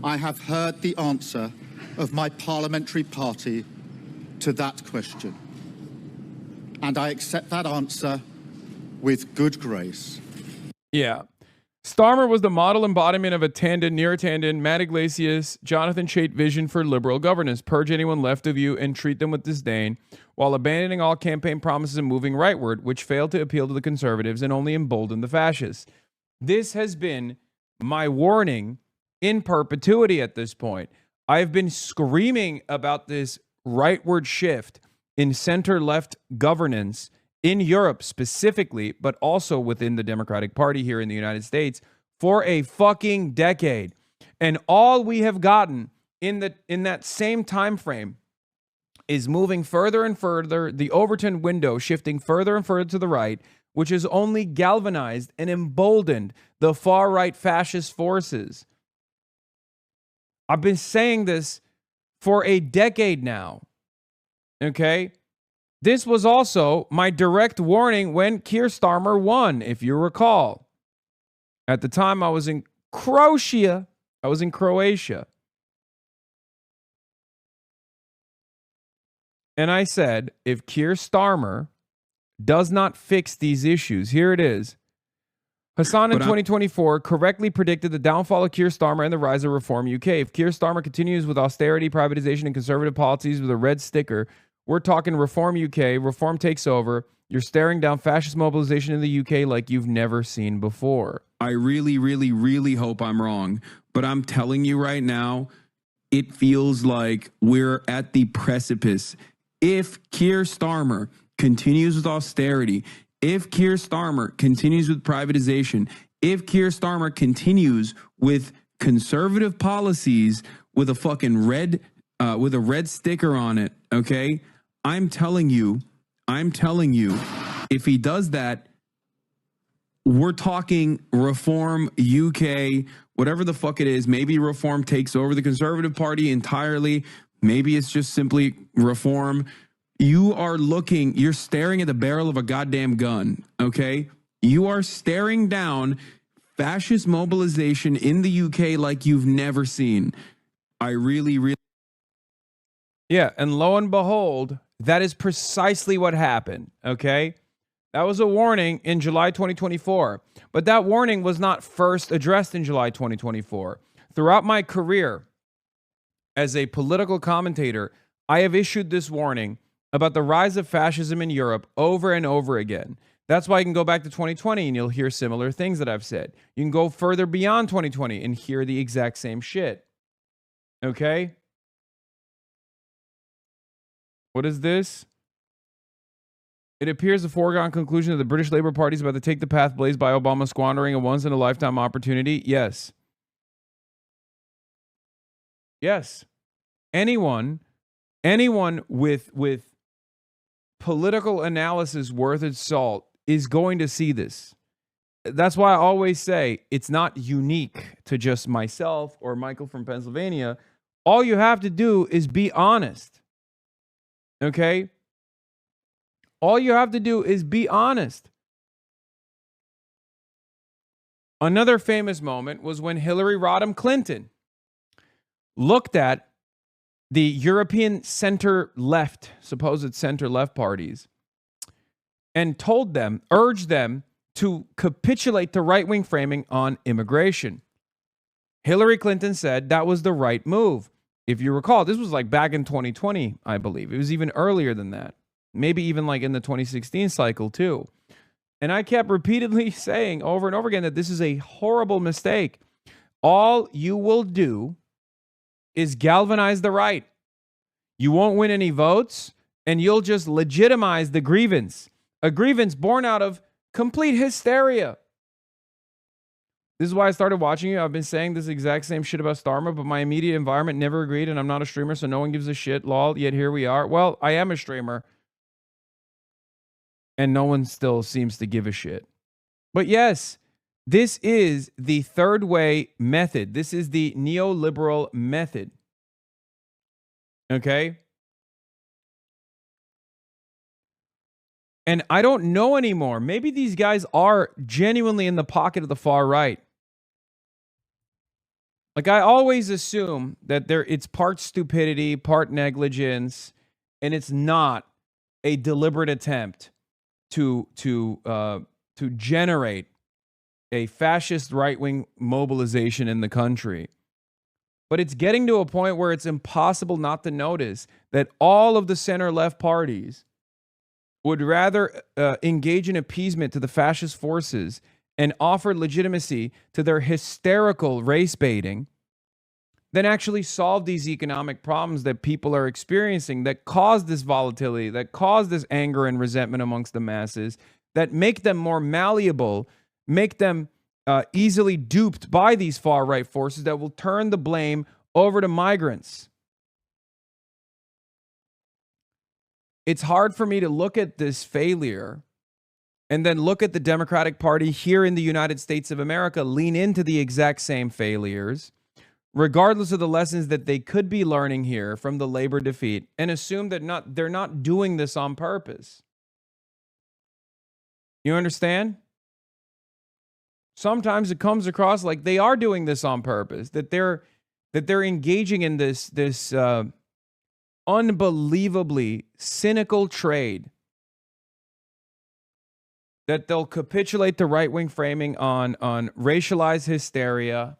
I have heard the answer of my parliamentary party to that question, and I accept that answer with good grace. Yeah. Starmer was the model embodiment of a near Matt Iglesias, Jonathan Chait vision for liberal governance. Purge anyone left of you and treat them with disdain, while abandoning all campaign promises and moving rightward, which failed to appeal to the conservatives and only emboldened the fascists. This has been my warning in perpetuity at this point. I've been screaming about this rightward shift in center-left governance in Europe specifically, but also within the Democratic Party here in the United States for a fucking decade. And all we have gotten in that same time frame is moving further and further, the Overton window shifting further and further to the right, which has only galvanized and emboldened the far-right fascist forces. I've been saying this for a decade now, okay? This was also my direct warning when Keir Starmer won, if you recall. At the time, I was in Croatia. And I said, if Keir Starmer does not fix these issues, here it is. Hasan in 2024 correctly predicted the downfall of Keir Starmer and the rise of Reform UK. If Keir Starmer continues with austerity, privatization, and conservative policies with a red sticker, we're talking Reform UK, Reform takes over. You're staring down fascist mobilization in the UK like you've never seen before. I really, really, really hope I'm wrong, but I'm telling you right now, it feels like we're at the precipice. If Keir Starmer continues with austerity, if Keir Starmer continues with privatization, if Keir Starmer continues with conservative policies with a fucking red sticker on it, okay? I'm telling you, if he does that, we're talking Reform UK, whatever the fuck it is. Maybe Reform takes over the Conservative Party entirely. Maybe it's just simply Reform. You're staring at the barrel of a goddamn gun, okay? You are staring down fascist mobilization in the UK like you've never seen. I really, really... Yeah, and lo and behold, that is precisely what happened, okay? That was a warning in July 2024, but that warning was not first addressed in July 2024. Throughout my career as a political commentator, I have issued this warning about the rise of fascism in Europe over and over again. That's why you can go back to 2020 and you'll hear similar things that I've said. You can go further beyond 2020 and hear the exact same shit. Okay? What is this? It appears a foregone conclusion that the British Labour Party is about to take the path blazed by Obama, squandering a once-in-a-lifetime opportunity. Yes. Yes. Anyone with political analysis worth its salt is going to see this. That's why I always say it's not unique to just myself or Michael from Pennsylvania. All you have to do is be honest. Okay? All you have to do is be honest. Another famous moment was when Hillary Rodham Clinton looked at the European center-left, supposed center-left parties, and urged them to capitulate to right-wing framing on immigration. Hillary Clinton said that was the right move. If you recall, this was like back in 2020, I believe. It was even earlier than that. Maybe even like in the 2016 cycle too. And I kept repeatedly saying over and over again that this is a horrible mistake. All you will do is galvanize the right. You won't win any votes, and you'll just legitimize the grievance. A grievance born out of complete hysteria. This is why I started watching you. I've been saying this exact same shit about Starmer, but my immediate environment never agreed, and I'm not a streamer, so no one gives a shit, lol, yet here we are. Well, I am a streamer, and no one still seems to give a shit. But yes, this is the third way method. This is the neoliberal method. Okay? And I don't know anymore. Maybe these guys are genuinely in the pocket of the far right. Like, I always assume that it's part stupidity, part negligence, and it's not a deliberate attempt to generate a fascist right-wing mobilization in the country. But it's getting to a point where it's impossible not to notice that all of the center-left parties would rather engage in appeasement to the fascist forces and offer legitimacy to their hysterical race baiting than actually solve these economic problems that people are experiencing, that cause this volatility, that cause this anger and resentment amongst the masses, that make them more malleable, make them easily duped by these far-right forces that will turn the blame over to migrants. It's hard for me to look at this failure and then look at the Democratic Party here in the United States of America lean into the exact same failures, regardless of the lessons that they could be learning here from the labor defeat, and assume that they're not doing this on purpose. You understand? Sometimes it comes across like they are doing this on purpose, that they're engaging in this unbelievably cynical trade, that they'll capitulate to right-wing framing on racialized hysteria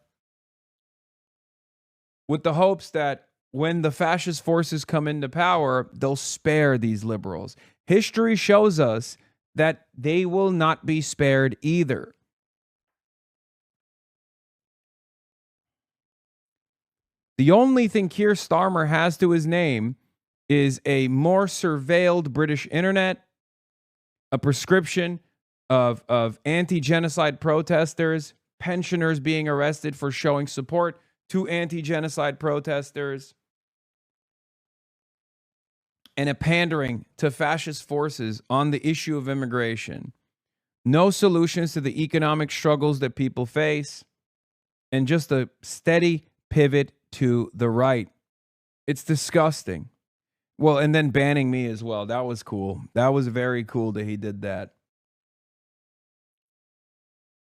with the hopes that when the fascist forces come into power, they'll spare these liberals. History shows us that they will not be spared either. The only thing Keir Starmer has to his name is a more surveilled British internet, a prescription of anti-genocide protesters, pensioners being arrested for showing support to anti-genocide protesters, and a pandering to fascist forces on the issue of immigration. No solutions to the economic struggles that people face, and just a steady pivot to the right. It's disgusting. Well, and then banning me as well. That was cool. That was very cool that he did that.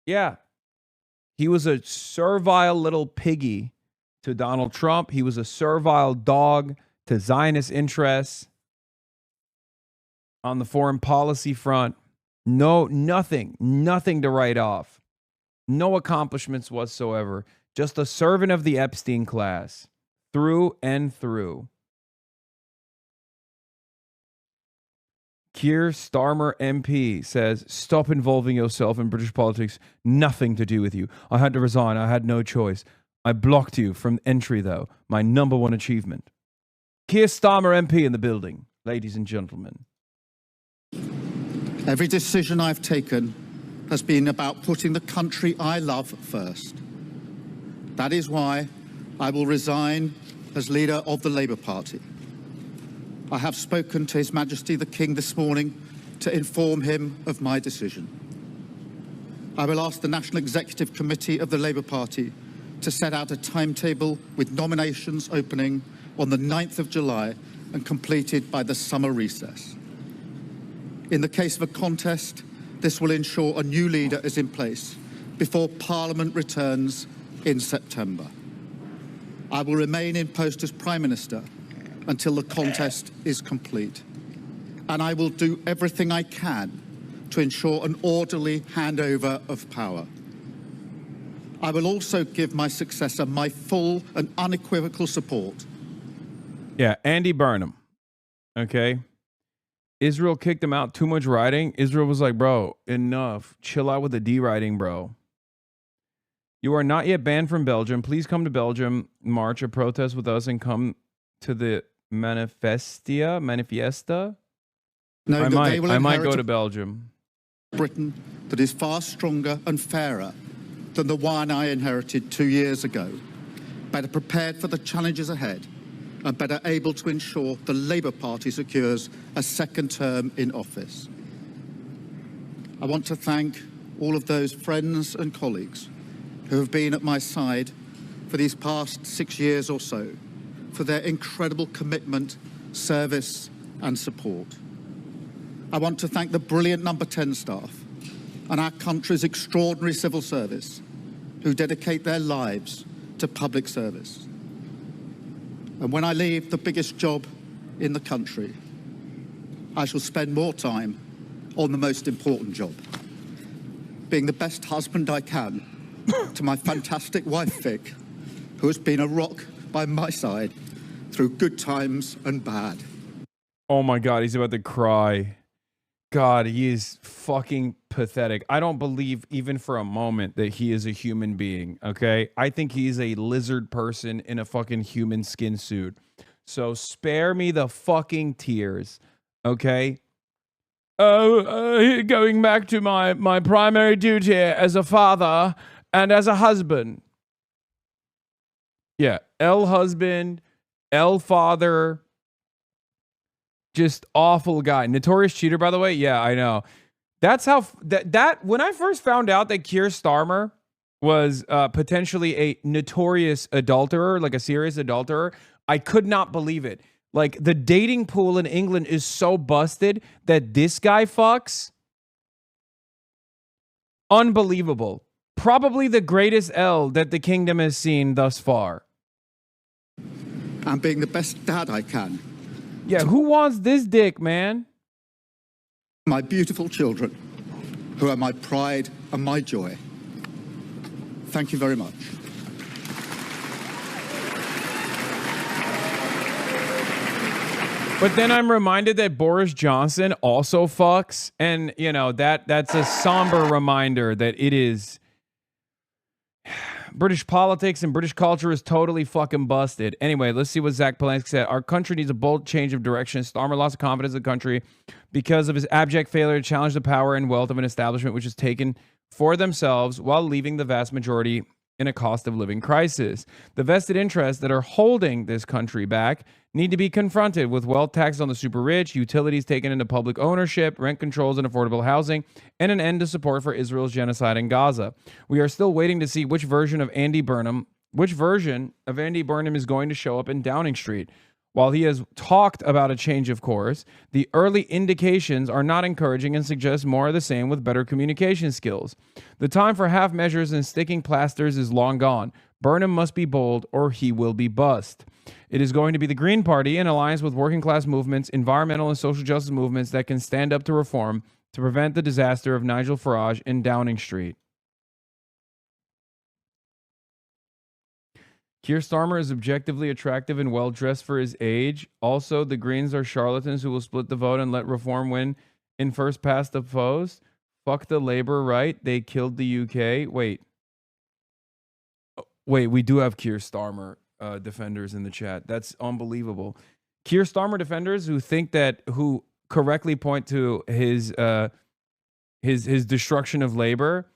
Yeah. He was a servile little piggy to Donald Trump. He was a servile dog to Zionist interests on the foreign policy front. Nothing to write off. No accomplishments whatsoever. Just a servant of the Epstein class, through and through. Keir Starmer MP says, stop involving yourself in British politics. Nothing to do with you. I had to resign. I had no choice. I blocked you from entry, though. My number one achievement. Keir Starmer MP in the building, ladies and gentlemen. Every decision I've taken has been about putting the country I love first. That is why I will resign as leader of the Labour Party. I have spoken to His Majesty the King this morning to inform him of my decision. I will ask the National Executive Committee of the Labour Party to set out a timetable with nominations opening on the 9th of July and completed by the summer recess. In the case of a contest, this will ensure a new leader is in place before Parliament returns in September. I will remain in post as Prime Minister until the contest is complete. And I will do everything I can to ensure an orderly handover of power. I will also give my successor my full and unequivocal support. Yeah, Andy Burnham. Okay. Israel kicked him out. Too much writing. Israel was like, bro, enough. Chill out with the D-writing, bro. You are not yet banned from Belgium. Please come to Belgium, march or protest with us, and come to the Manifiesta. No, I might go to Belgium. Britain that is far stronger and fairer than the one I inherited 2 years ago, better prepared for the challenges ahead, and better able to ensure the Labour Party secures a second term in office. I want to thank all of those friends and colleagues who have been at my side for these past 6 years or so, for their incredible commitment, service and support. I want to thank the brilliant Number 10 staff and our country's extraordinary civil service who dedicate their lives to public service. And when I leave the biggest job in the country, I shall spend more time on the most important job, being the best husband I can to my fantastic wife, Vic, who has been a rock by my side through good times and bad. Oh my God, he's about to cry. God, he is fucking pathetic. I don't believe even for a moment that he is a human being, okay? I think he's a lizard person in a fucking human skin suit. So spare me the fucking tears, okay? Going back to my primary duty as a father and as a husband. Yeah, L husband, L father, just awful guy. Notorious cheater, by the way. Yeah, I know. That's how that when I first found out that Keir Starmer was potentially a notorious adulterer, like a serious adulterer, I could not believe it. Like, the dating pool in England is so busted that this guy fucks. Unbelievable. Probably the greatest L that the kingdom has seen thus far. I'm being the best dad I can. Yeah, who wants this dick, man? My beautiful children, who are my pride and my joy. Thank you very much. But then I'm reminded that Boris Johnson also fucks, and you know that's a somber reminder that it is British politics and British culture is totally fucking busted. Anyway, let's see what Zach Polanski said. Our country needs a bold change of direction. Starmer lost confidence in the country because of his abject failure to challenge the power and wealth of an establishment which is taken for themselves while leaving the vast majority in a cost of living crisis. The vested interests that are holding this country back need to be confronted with wealth taxes on the super rich, utilities taken into public ownership, rent controls and affordable housing, and an end to support for Israel's genocide in Gaza. We are still waiting to see which version of Andy Burnham is going to show up in Downing Street. While he has talked about a change of course, the early indications are not encouraging and suggest more of the same with better communication skills. The time for half measures and sticking plasters is long gone. Burnham must be bold or he will be bust. It is going to be the Green Party in alliance with working class movements, environmental and social justice movements that can stand up to reform to prevent the disaster of Nigel Farage in Downing Street. Keir Starmer is objectively attractive and well-dressed for his age. Also, the Greens are charlatans who will split the vote and let reform win in first past the post. Fuck the Labour, right? They killed the UK. Wait, we do have Keir Starmer defenders in the chat. That's unbelievable. Keir Starmer defenders who correctly point to his destruction of Labour,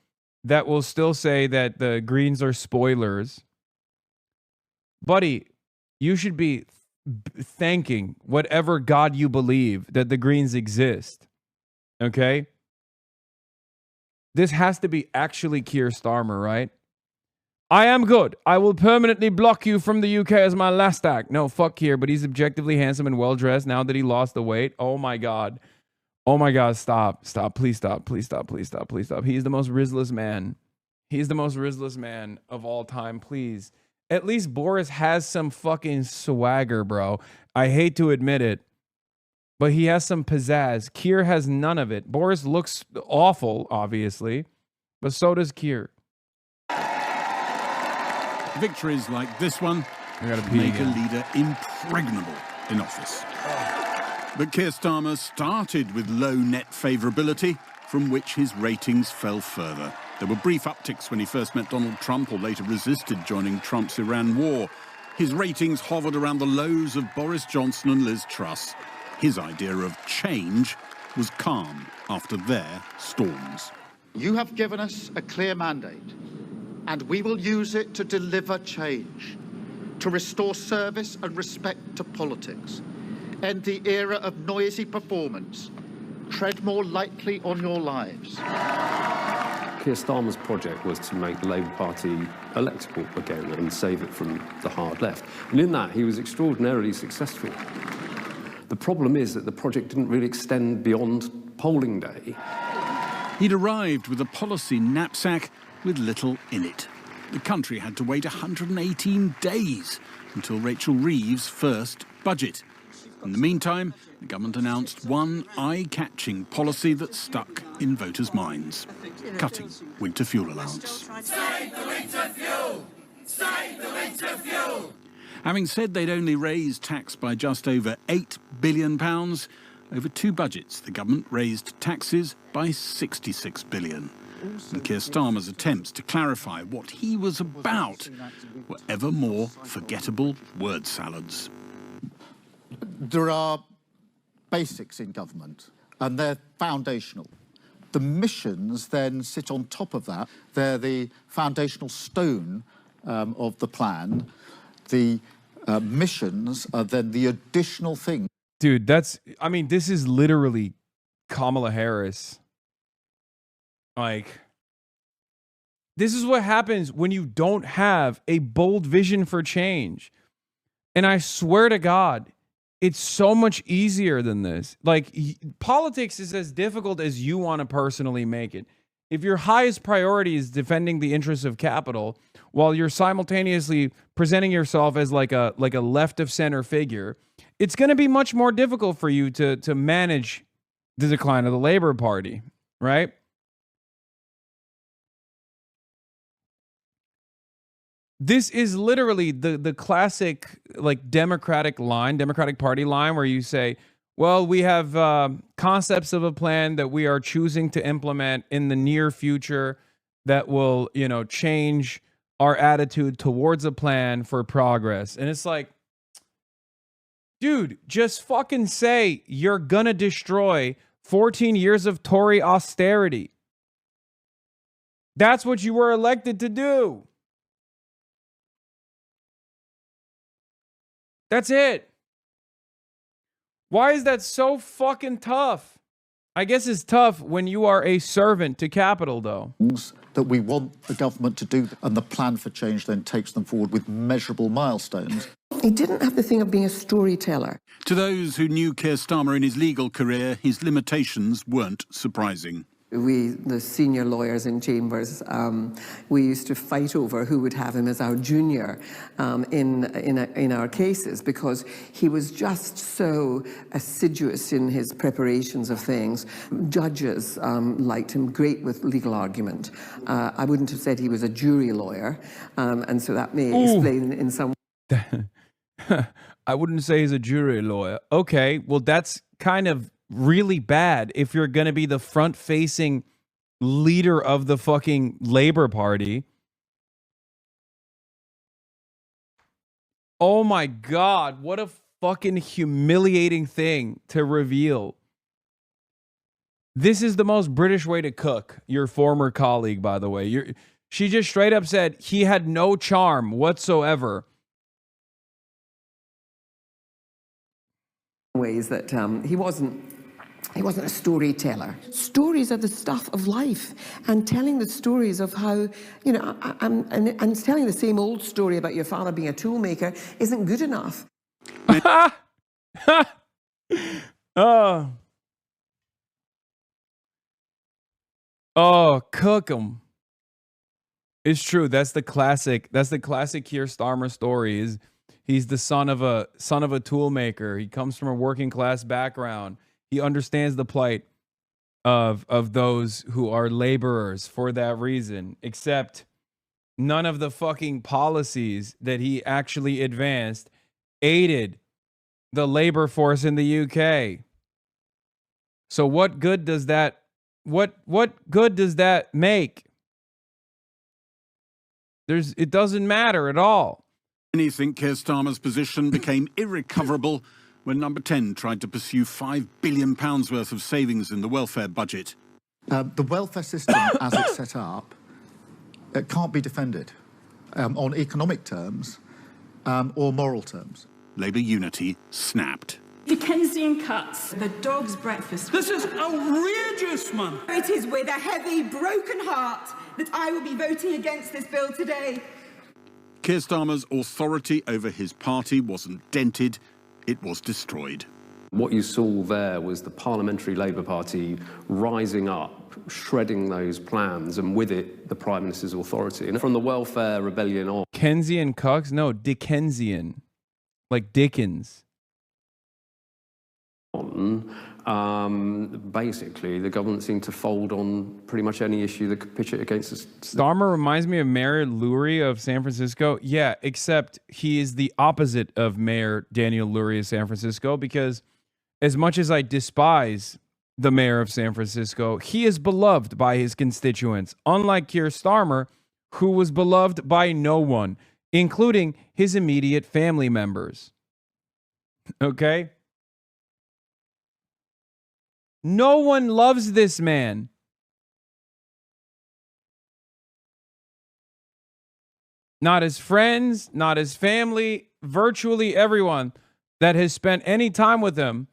that will still say that the Greens are spoilers. Buddy, you should be thanking whatever God you believe that the Greens exist. Okay? This has to be actually Keir Starmer, right? I am good. I will permanently block you from the UK as my last act. No, fuck Keir, but he's objectively handsome and well-dressed now that he lost the weight. Oh my God. Oh my God, stop. Stop. Please stop. Please stop. Please stop. Please stop. He's the most Rizless man. He's the most Rizless man of all time. Please. At least Boris has some fucking swagger, bro. I hate to admit it, but he has some pizzazz. Keir has none of it. Boris looks awful, obviously, but so does Keir. Victories like this one make a leader impregnable in office. But Keir Starmer started with low net favourability, from which his ratings fell further. There were brief upticks when he first met Donald Trump or later resisted joining Trump's Iran war. His ratings hovered around the lows of Boris Johnson and Liz Truss. His idea of change was calm after their storms. You have given us a clear mandate, and we will use it to deliver change, to restore service and respect to politics, end the era of noisy performance, tread more lightly on your lives. Keir Starmer's project was to make the Labour Party electable again and save it from the hard left. And in that, he was extraordinarily successful. The problem is that the project didn't really extend beyond polling day. He'd arrived with a policy knapsack with little in it. The country had to wait 118 days until Rachel Reeves' first budget. In the meantime, the government announced one eye-catching policy that stuck in voters' minds: cutting winter fuel allowance. Save the winter fuel! Save the winter fuel! Having said they'd only raised tax by just over £8 billion, Over 2 budgets, the government raised taxes by $66 billion. And Keir Starmer's attempts to clarify what he was about were ever more forgettable word salads. There are basics in government, and they're foundational. The missions then sit on top of that. They're the foundational stone of the plan. The missions are then the additional thing. Dude, I mean, this is literally Kamala Harris. Like, this is what happens when you don't have a bold vision for change. And I swear to God, it's so much easier than this. Like, politics is as difficult as you want to personally make it. If your highest priority is defending the interests of capital, while you're simultaneously presenting yourself as like a left of center figure, it's going to be much more difficult for you to manage the decline of the Labor Party, right? This is literally the classic like Democratic Party line, where you say, well, we have concepts of a plan that we are choosing to implement in the near future that will, change our attitude towards a plan for progress. And it's like, dude, just fucking say you're gonna destroy 14 years of Tory austerity. That's what you were elected to do. That's it. Why is that so fucking tough? I guess it's tough when you are a servant to capital, though. That we want the government to do, and the plan for change then takes them forward with measurable milestones. He didn't have the thing of being a storyteller. To those who knew Keir Starmer in his legal career, his limitations weren't surprising. We, the senior lawyers in chambers, we used to fight over who would have him as our junior in our cases, because he was just so assiduous in his preparations of things. Judges liked him, great with legal argument. I wouldn't have said he was a jury lawyer, and so that may explain in some way. I wouldn't say he's a jury lawyer. Okay, well, that's kind of really bad if you're going to be the front-facing leader of the fucking Labor Party. Oh my God, what a fucking humiliating thing to reveal. This is the most British way to cook. Your former colleague, by the way. She just straight up said he had no charm whatsoever. Ways that he wasn't a storyteller. Stories are the stuff of life, and telling the stories of how, and telling the same old story about your father being a toolmaker isn't good enough. Oh, cook 'em. It's true. That's the classic Keir Starmer story. He's the son of a tool maker. He comes from a working class background. He understands the plight of those who are laborers for that reason, except none of the fucking policies that he actually advanced aided the labor force in the UK. So what good does that make? It doesn't matter at all. Many think Keir Starmer's position became irrecoverable when Number 10 tried to pursue £5 billion worth of savings in the welfare budget. The welfare system, as it's set up, it can't be defended on economic terms or moral terms. Labour unity snapped. Dickensian cuts. The dog's breakfast. This is outrageous, man. It is with a heavy, broken heart that I will be voting against this bill today. Keir Starmer's authority over his party wasn't dented, it was destroyed. What you saw there was the Parliamentary Labour Party rising up, shredding those plans, and with it, the Prime Minister's authority. And from the welfare rebellion on... Kensian cucks? No, Dickensian. Like Dickens. Basically, the government seemed to fold on pretty much any issue that could pitch it against us. Starmer reminds me of Mayor Lurie of San Francisco. Yeah, except he is the opposite of Mayor Daniel Lurie of San Francisco, because as much as I despise the mayor of San Francisco, he is beloved by his constituents, unlike Keir Starmer, who was beloved by no one, including his immediate family members. Okay? No one loves this man. Not his friends, not his family, virtually everyone that has spent any time with him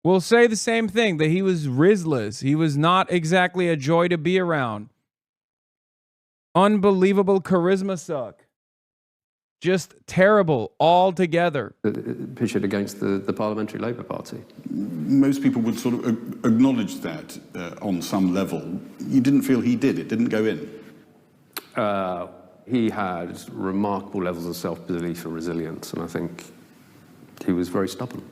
will say the same thing, that he was rizless. He was not exactly a joy to be around. Unbelievable charisma suck. Just terrible altogether. Pitched against the Parliamentary Labour Party. Most people would sort of acknowledge that on some level. You didn't feel he did. It didn't go in. He had remarkable levels of self-belief and resilience, and I think he was very stubborn.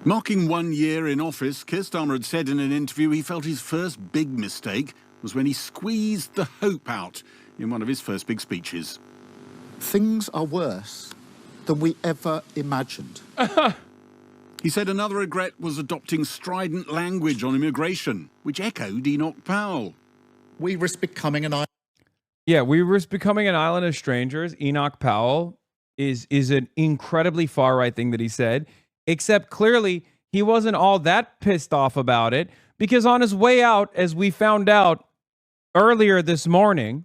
Marking 1 year in office, Keir Starmer had said in an interview he felt his first big mistake was when he squeezed the hope out in one of his first big speeches. Things are worse than we ever imagined. He said another regret was adopting strident language on immigration, which echoed Enoch Powell. We risk becoming an island. Yeah, we risk becoming an island of strangers. Enoch Powell is an incredibly far-right thing that he said, except clearly he wasn't all that pissed off about it, because on his way out, as we found out earlier this morning,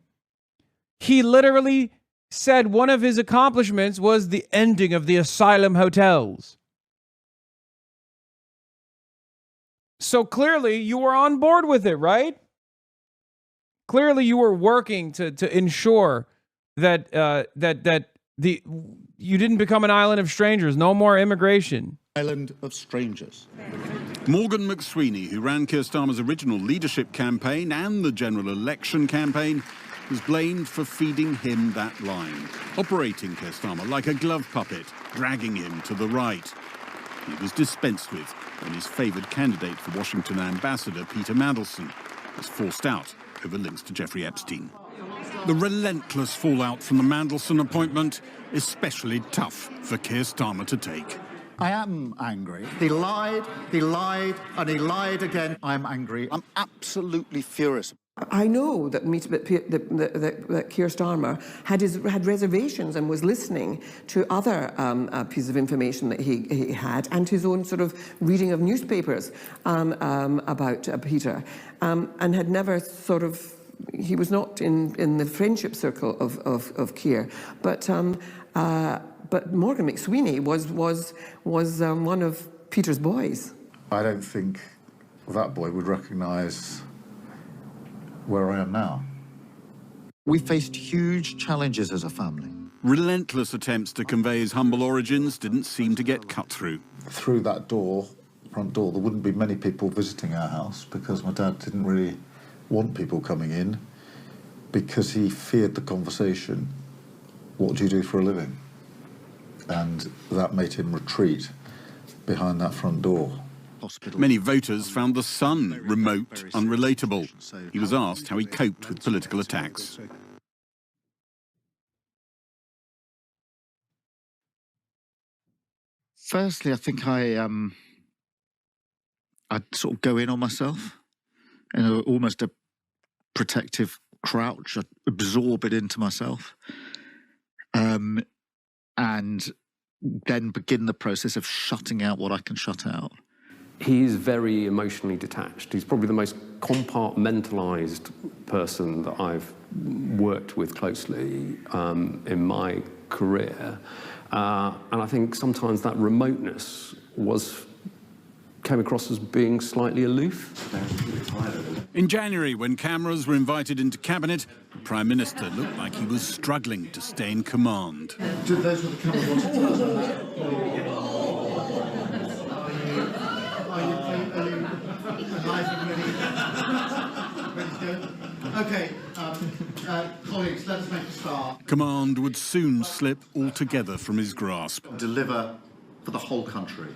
he literally said one of his accomplishments was the ending of the asylum hotels. So clearly you were on board with it, right? Clearly you were working to ensure that you didn't become an island of strangers. No more immigration. Island of strangers. Morgan McSweeney, who ran Keir Starmer's original leadership campaign and the general election campaign, was blamed for feeding him that line, operating Keir Starmer like a glove puppet, dragging him to the right. He was dispensed with when his favoured candidate for Washington ambassador, Peter Mandelson, was forced out over links to Jeffrey Epstein. The relentless fallout from the Mandelson appointment, especially tough for Keir Starmer to take. I am angry. He lied, and he lied again. I'm angry. I'm absolutely furious. I know that Keir Starmer had reservations and was listening to other pieces of information that he had, and his own sort of reading of newspapers about Peter, and had never sort of. He was not in the friendship circle of Keir, but Morgan McSweeney was one of Peter's boys. I don't think that boy would recognise where I am now. We faced huge challenges as a family. Relentless attempts to convey his humble origins didn't seem to get cut through. Through that front door, there wouldn't be many people visiting our house because my dad didn't really want people coming in because he feared the conversation, what do you do for a living? And that made him retreat behind that front door. Many voters found the son remote, unrelatable. He was asked how he coped with political attacks. Firstly, I think I'd sort of go in on myself in almost a protective crouch. I'd absorb it into myself. And then begin the process of shutting out what I can shut out. He's very emotionally detached. He's probably the most compartmentalised person that I've worked with closely in my career. And I think sometimes that remoteness came across as being slightly aloof. In January, when cameras were invited into cabinet, the Prime Minister looked like he was struggling to stay in command. Those were the cameras. Okay, colleagues, let's make a start. Command would soon slip altogether from his grasp. Deliver for the whole country.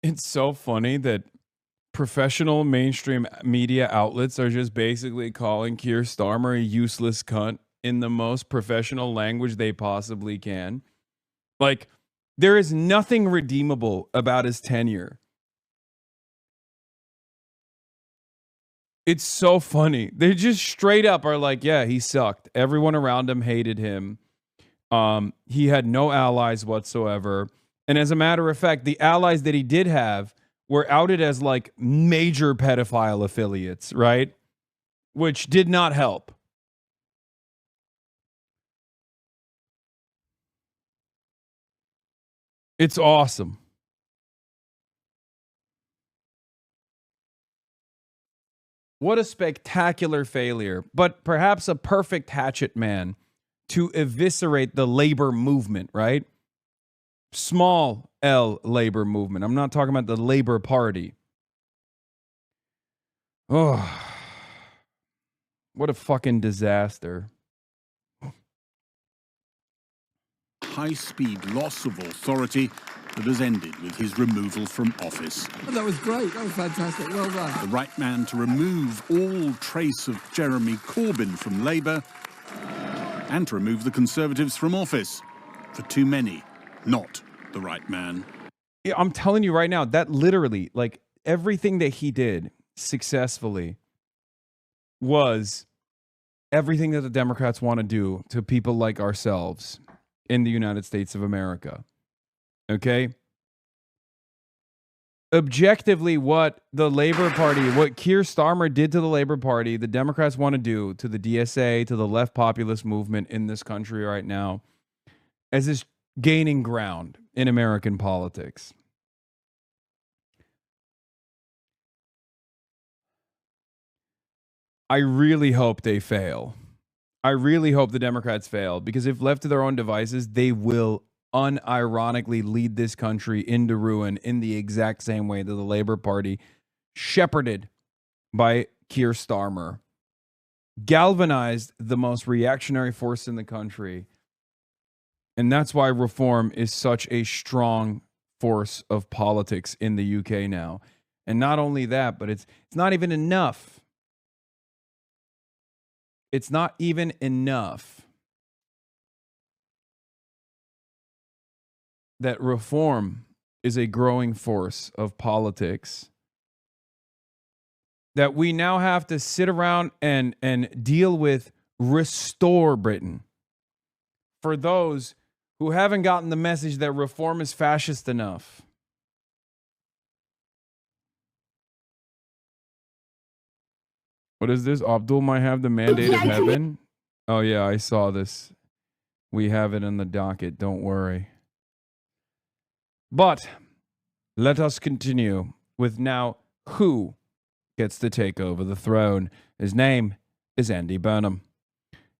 It's so funny that professional mainstream media outlets are just basically calling Keir Starmer a useless cunt in the most professional language they possibly can. Like, There is nothing redeemable about his tenure. It's so funny. They just straight up are like, yeah, he sucked. Everyone around him hated him. He had no allies whatsoever. And as a matter of fact, the allies that he did have were outed as like major pedophile affiliates, right? Which did not help. It's awesome. What a spectacular failure, but perhaps a perfect hatchet man to eviscerate the labor movement, right? Small L labor movement. I'm not talking about the Labor Party. Oh, what a fucking disaster. High-speed loss of authority that has ended with his removal from office. That was great. That was fantastic. Well done. The right man to remove all trace of Jeremy Corbyn from Labour and to remove the Conservatives from office. For too many, not the right man. Yeah, I'm telling you right now, that literally, like, everything that he did successfully was everything that the Democrats want to do to people like ourselves in the United States of America. Okay? Objectively, what the Labor Party, what Keir Starmer did to the Labor Party, the Democrats want to do to the DSA, to the left populist movement in this country right now, as is gaining ground in American politics. I really hope they fail. I really hope the Democrats fail, because if left to their own devices, they will unironically lead this country into ruin in the exact same way that the Labor Party, shepherded by Keir Starmer, galvanized the most reactionary force in the country. And that's why reform is such a strong force of politics in the UK now. And not only that, but it's not even enough. It's not even enough that reform is a growing force of politics, that we now have to sit around and deal with Restore Britain. For those who haven't gotten the message that reform is fascist enough. What is this? Abdul might have the mandate of heaven. Oh, yeah, I saw this. We have it in the docket. Don't worry. But let us continue with now who gets to take over the throne. His name is Andy Burnham.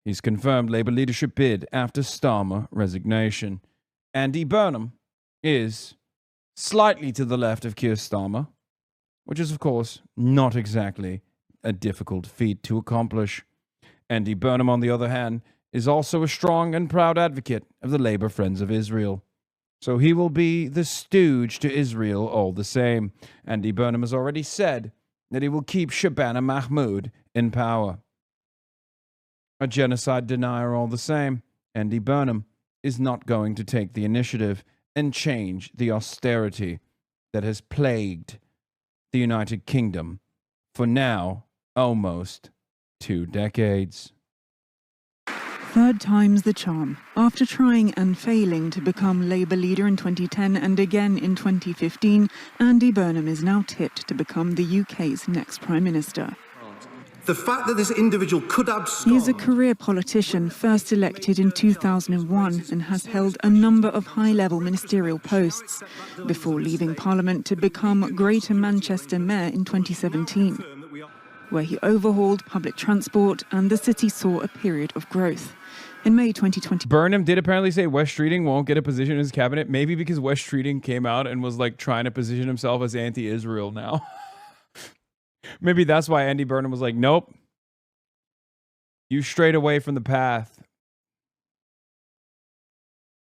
He's confirmed Labour leadership bid after Starmer resignation. Andy Burnham is slightly to the left of Keir Starmer, which is, of course, not exactly a difficult feat to accomplish. Andy Burnham, on the other hand, is also a strong and proud advocate of the Labour Friends of Israel. So he will be the stooge to Israel all the same. Andy Burnham has already said that he will keep Shabana Mahmoud in power. A genocide denier all the same, Andy Burnham is not going to take the initiative and change the austerity that has plagued the United Kingdom for now almost 2 decades. Third time's the charm. After trying and failing to become Labour leader in 2010 and again in 2015, Andy Burnham is now tipped to become the UK's next Prime Minister. The fact that this individual could abscond... He is a career politician, first elected in 2001, and has held a number of high-level ministerial posts before leaving Parliament to become Greater Manchester Mayor in 2017, where he overhauled public transport and the city saw a period of growth. In May 2020... Burnham did apparently say Wes Streeting won't get a position in his cabinet, maybe because Wes Streeting came out and was like trying to position himself as anti-Israel now. Maybe that's why Andy Burnham was like, nope. You strayed away from the path.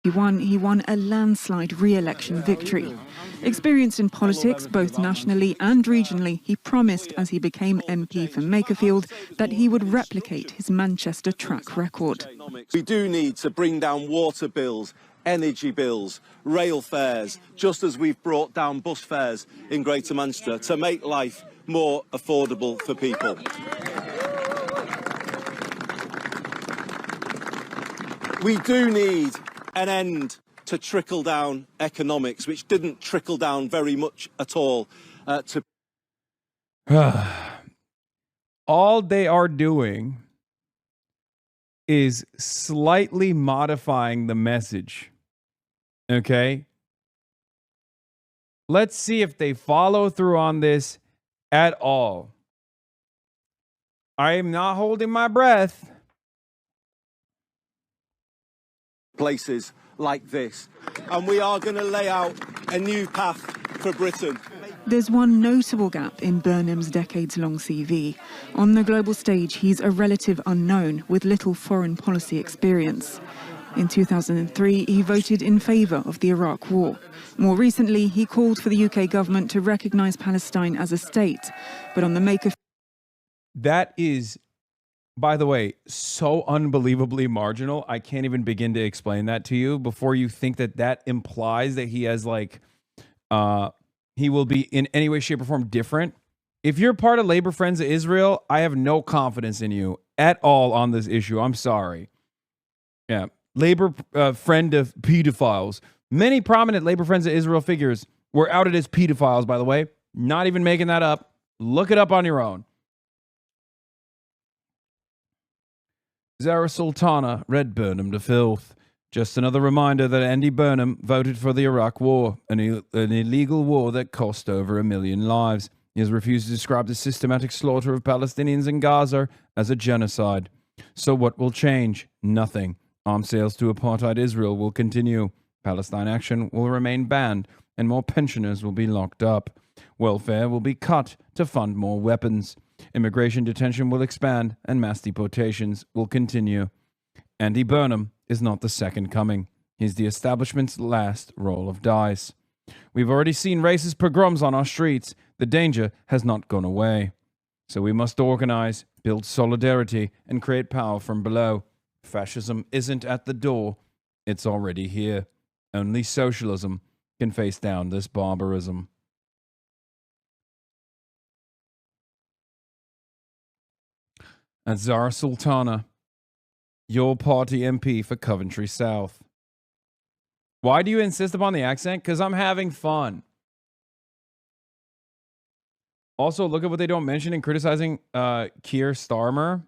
He won a landslide re-election victory. Experienced in politics, both nationally and regionally, he promised as he became MP for Makerfield that he would replicate his Manchester track record. We do need to bring down water bills, energy bills, rail fares, just as we've brought down bus fares in Greater Manchester to make life more affordable for people. We do need an end to trickle-down economics, which didn't trickle down very much at all. All they are doing is slightly modifying the message. Okay? Let's see if they follow through on this at all. I am not holding my breath. Places like this. And we are going to lay out a new path for Britain. There's one notable gap in Burnham's decades-long CV. On the global stage, he's a relative unknown with little foreign policy experience. In 2003, he voted in favour of the Iraq War. More recently, he called for the UK government to recognise Palestine as a state. But on the Makerfield... That is, by the way, so unbelievably marginal. I can't even begin to explain that to you before you think that that implies that he has like... he will be in any way, shape, or form different. If you're part of Labour Friends of Israel, I have no confidence in you at all on this issue. I'm sorry. Yeah. Labour friend of pedophiles. Many prominent Labour Friends of Israel figures were outed as pedophiles, by the way. Not even making that up. Look it up on your own. Zara Sultana read Burnham to filth. Just another reminder that Andy Burnham voted for the Iraq War, an illegal war that cost over 1 million lives. He has refused to describe the systematic slaughter of Palestinians in Gaza as a genocide. So what will change? Nothing. Arms sales to apartheid Israel will continue. Palestine action will remain banned, and more pensioners will be locked up. Welfare will be cut to fund more weapons. Immigration detention will expand, and mass deportations will continue. Andy Burnham is not the second coming. He's the establishment's last roll of dice. We've already seen racist pogroms on our streets. The danger has not gone away. So we must organize, build solidarity, and create power from below. Fascism isn't at the door. It's already here. Only socialism can face down this barbarism. And Zara Sultana, your party MP for Coventry South. Why do you insist upon the accent? Because I'm having fun. Also, look at what they don't mention in criticizing Keir Starmer.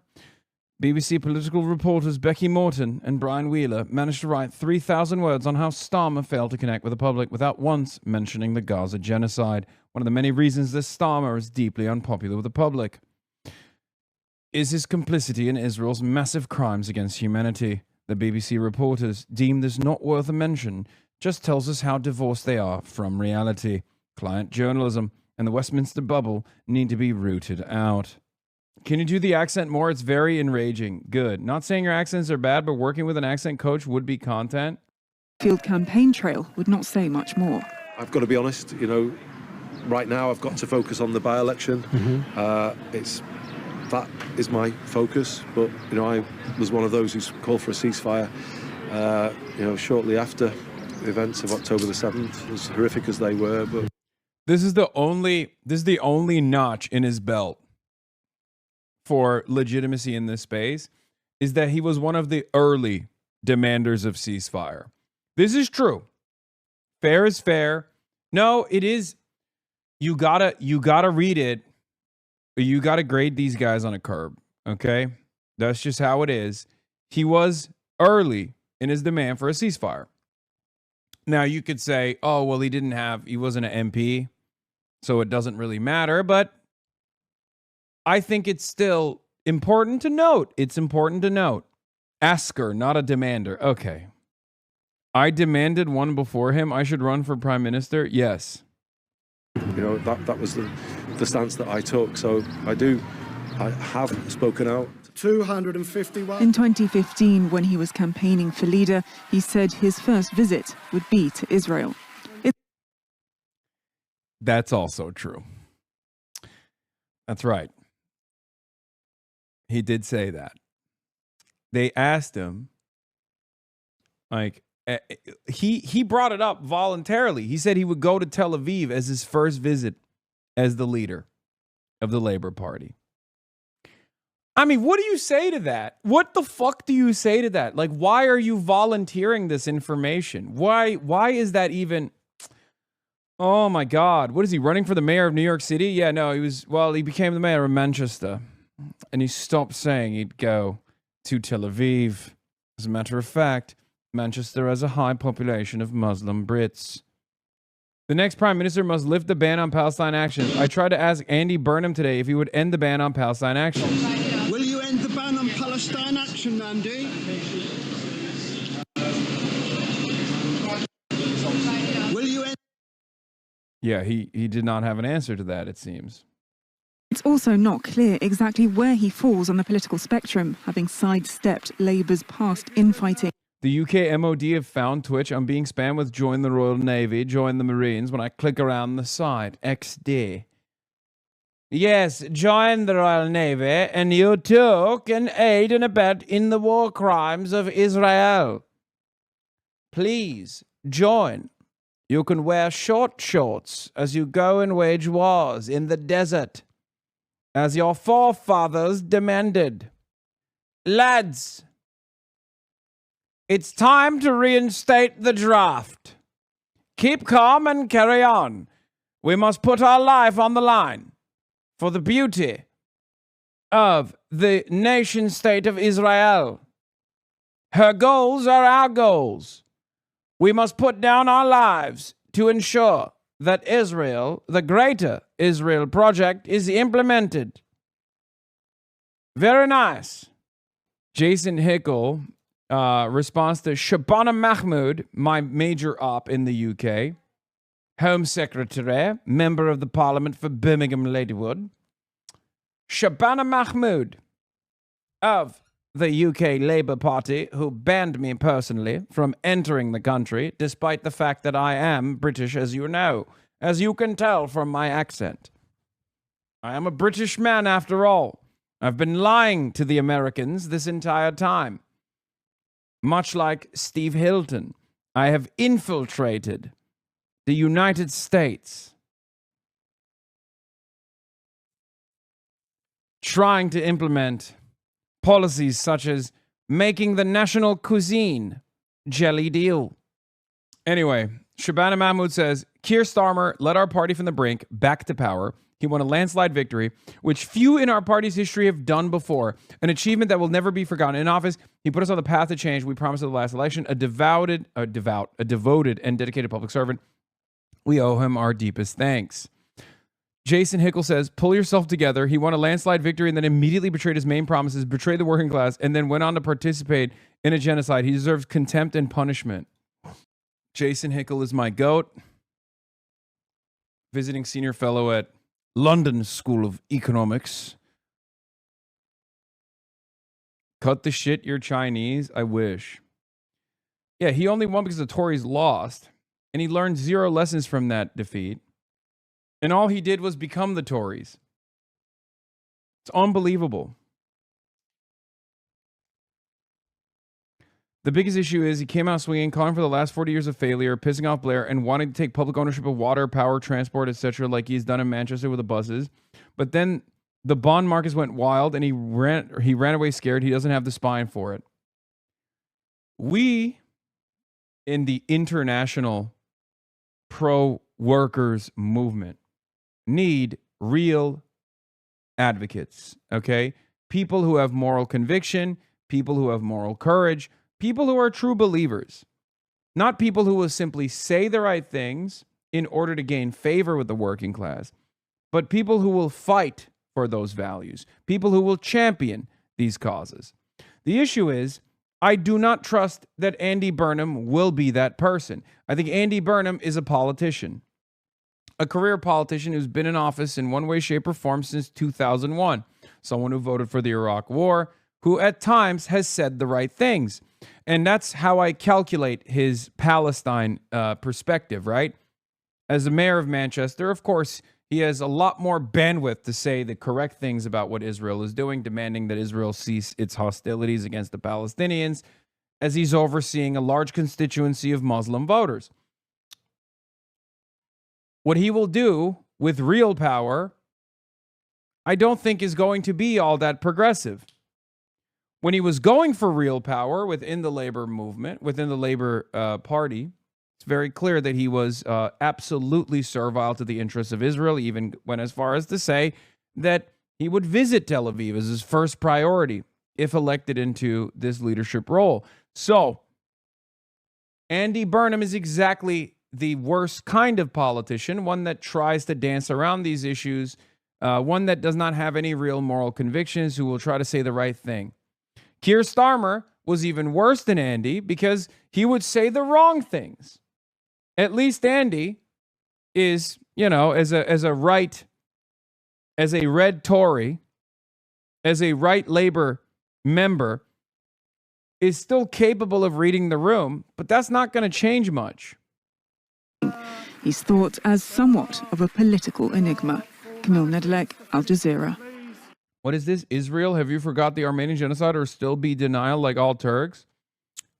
BBC political reporters Becky Morton and Brian Wheeler managed to write 3,000 words on how Starmer failed to connect with the public without once mentioning the Gaza genocide. One of the many reasons that Starmer is deeply unpopular with the public is his complicity in Israel's massive crimes against humanity. The BBC reporters deem this not worth a mention, just tells us how divorced they are from reality. Client journalism and the Westminster bubble need to be rooted out. Can you do the accent more? It's very enraging. Good. Not saying your accents are bad, but working with an accent coach would be content. Field campaign trail would not say much more. I've got to be honest, right now I've got to focus on the by-election. That is my focus, but I was one of those who called for a ceasefire shortly after the events of October the 7th, as horrific as they were. But this is the only notch in his belt for legitimacy in this space, is that he was one of the early demanders of ceasefire. This is true. Fair is fair. No, it is. You gotta read it. You gotta grade these guys on a curb. Okay, that's just how it is. He was early in his demand for a ceasefire. Now you could say, oh well, he wasn't an MP, so it doesn't really matter. But I think it's still important to note. It's important to note. Asker, not a demander. Okay. I demanded one before him. I should run for prime minister. Yes. That was the stance that I took. So I have spoken out. 251. In 2015, when he was campaigning for leader, he said his first visit would be to Israel. That's also true. That's right. He did say that. They asked him, like, he brought it up voluntarily. He said he would go to Tel Aviv as his first visit as the leader of the Labor Party. I mean, what do you say to that? What the fuck do you say to that? Like, why are you volunteering this information? Why is that even... Oh my God. What is he, running for the mayor of New York City? Yeah, no, he became the mayor of Manchester. And he stopped saying he'd go to Tel Aviv. As a matter of fact, Manchester has a high population of Muslim Brits. The next prime minister must lift the ban on Palestine actions. I tried to ask Andy Burnham today if he would end the ban on Palestine actions. Will you end the ban on Palestine action, Andy? Will you end... Yeah, he did not have an answer to that, it seems. It's also not clear exactly where he falls on the political spectrum, having sidestepped Labour's past infighting. The UK MOD have found Twitch. I'm being spammed with join the Royal Navy, join the Marines when I click around the side. XD. Yes, join the Royal Navy and you too can aid and abet in the war crimes of Israel. Please join. You can wear short shorts as you go and wage wars in the desert, as your forefathers demanded. Lads, it's time to reinstate the draft. Keep calm and carry on. We must put our life on the line for the beauty of the nation-state of Israel. Her goals are our goals. We must put down our lives to ensure that Israel, the greater Israel project, is implemented. Very nice. Jason Hickel responds to Shabana Mahmood, my major op in the UK, Home Secretary, member of the Parliament for Birmingham Ladywood. Shabana Mahmood of the UK Labour Party, who banned me personally from entering the country, despite the fact that I am British, as you know, as you can tell from my accent. I am a British man after all. I've been lying to the Americans this entire time. Much like Steve Hilton, I have infiltrated the United States, trying to implement policies such as making the national cuisine jelly deal. Anyway, Shabana Mahmood says, Keir Starmer led our party from the brink back to power. He won a landslide victory, which few in our party's history have done before. An achievement that will never be forgotten. In office, he put us on the path to change we promised at the last election. A devoted and dedicated public servant. We owe him our deepest thanks. Jason Hickel says, pull yourself together. He won a landslide victory and then immediately betrayed his main promises, betrayed the working class, and then went on to participate in a genocide. He deserves contempt and punishment. Jason Hickel is my goat. Visiting senior fellow at London School of Economics. Cut the shit, you're Chinese. I wish. Yeah, he only won because the Tories lost, and he learned zero lessons from that defeat. And all he did was become the Tories. It's unbelievable. The biggest issue is he came out swinging, calling for the last 40 years of failure, pissing off Blair, and wanting to take public ownership of water, power, transport, etc., like he's done in Manchester with the buses. But then the bond markets went wild, and he ran away scared. He doesn't have the spine for it. We, in the international pro-workers movement, need real advocates, okay? People who have moral conviction, people who have moral courage, people who are true believers, not people who will simply say the right things in order to gain favor with the working class, but people who will fight for those values, people who will champion these causes. The issue is, I do not trust that Andy Burnham will be that person. I think Andy Burnham is a politician. A career politician who's been in office in one way, shape, or form since 2001. Someone who voted for the Iraq War, who at times has said the right things. And that's how I calculate his Palestine perspective, right? As the mayor of Manchester, of course, he has a lot more bandwidth to say the correct things about what Israel is doing, demanding that Israel cease its hostilities against the Palestinians, as he's overseeing a large constituency of Muslim voters. What he will do with real power, I don't think is going to be all that progressive. When he was going for real power within the labor movement, within the Labor Party, it's very clear that he was absolutely servile to the interests of Israel. He even went as far as to say that he would visit Tel Aviv as his first priority if elected into this leadership role. So, Andy Burnham is exactly the worst kind of politician, one that tries to dance around these issues, one that does not have any real moral convictions, who will try to say the right thing. Keir Starmer was even worse than Andy because he would say the wrong things. At least Andy is, as a red Tory, as a right Labor member, is still capable of reading the room, but that's not going to change much. He's thought as somewhat of a political enigma. Camille Nedelec, Al Jazeera. What is this? Israel? Have you forgot the Armenian genocide or still be denial like all Turks?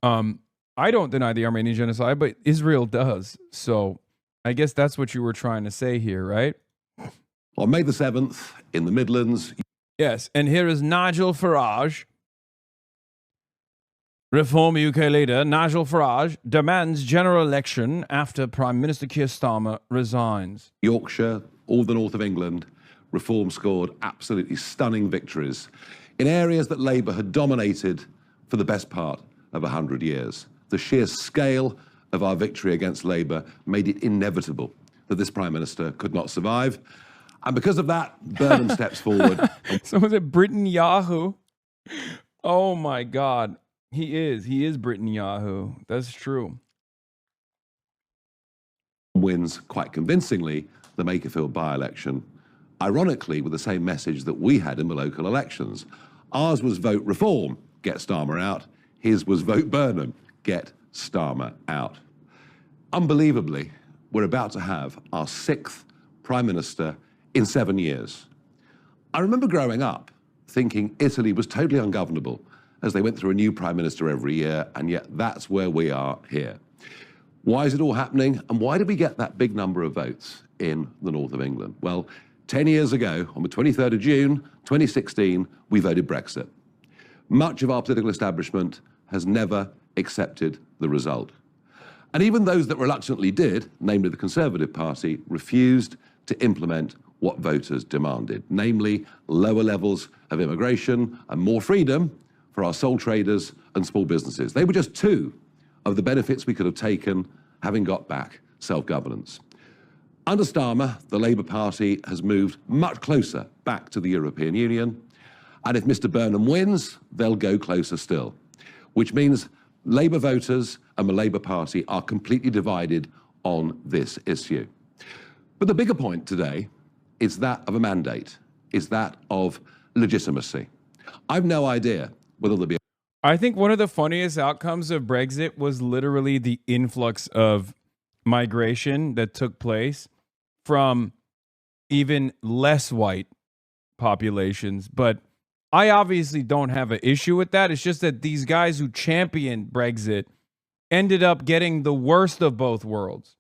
I don't deny the Armenian genocide, but Israel does. So I guess that's what you were trying to say here, right? On May the 7th, in the Midlands. Yes, and here is Nigel Farage. Reform UK leader Nigel Farage demands general election after Prime Minister Keir Starmer resigns. Yorkshire, all the north of England, Reform scored absolutely stunning victories in areas that Labour had dominated for the best part of 100 years. The sheer scale of our victory against Labour made it inevitable that this Prime Minister could not survive. And because of that, Burnham steps forward. So was it Britain Yahoo? Oh my God. He is Britain Yahoo. That's true. Wins quite convincingly the Makerfield by-election, ironically with the same message that we had in the local elections. Ours was vote reform, get Starmer out. His was vote Burnham, get Starmer out. Unbelievably, we're about to have our 6th Prime Minister in 7 years. I remember growing up thinking Italy was totally ungovernable as they went through a new Prime Minister every year, and yet that's where we are here. Why is it all happening, and why did we get that big number of votes in the north of England? Well, 10 years ago, on the 23rd of June, 2016, we voted Brexit. Much of our political establishment has never accepted the result. And even those that reluctantly did, namely the Conservative Party, refused to implement what voters demanded, namely lower levels of immigration and more freedom for our sole traders and small businesses. They were just 2 of the benefits we could have taken having got back self-governance. Under Starmer, the Labour Party has moved much closer back to the European Union, and if Mr Burnham wins, they'll go closer still, which means Labour voters and the Labour Party are completely divided on this issue. But the bigger point today is that of a mandate, is that of legitimacy. I've no idea whether there'll be... I think one of the funniest outcomes of Brexit was literally the influx of migration that took place from even less white populations. But I obviously don't have an issue with that. It's just that these guys who championed Brexit ended up getting the worst of both worlds.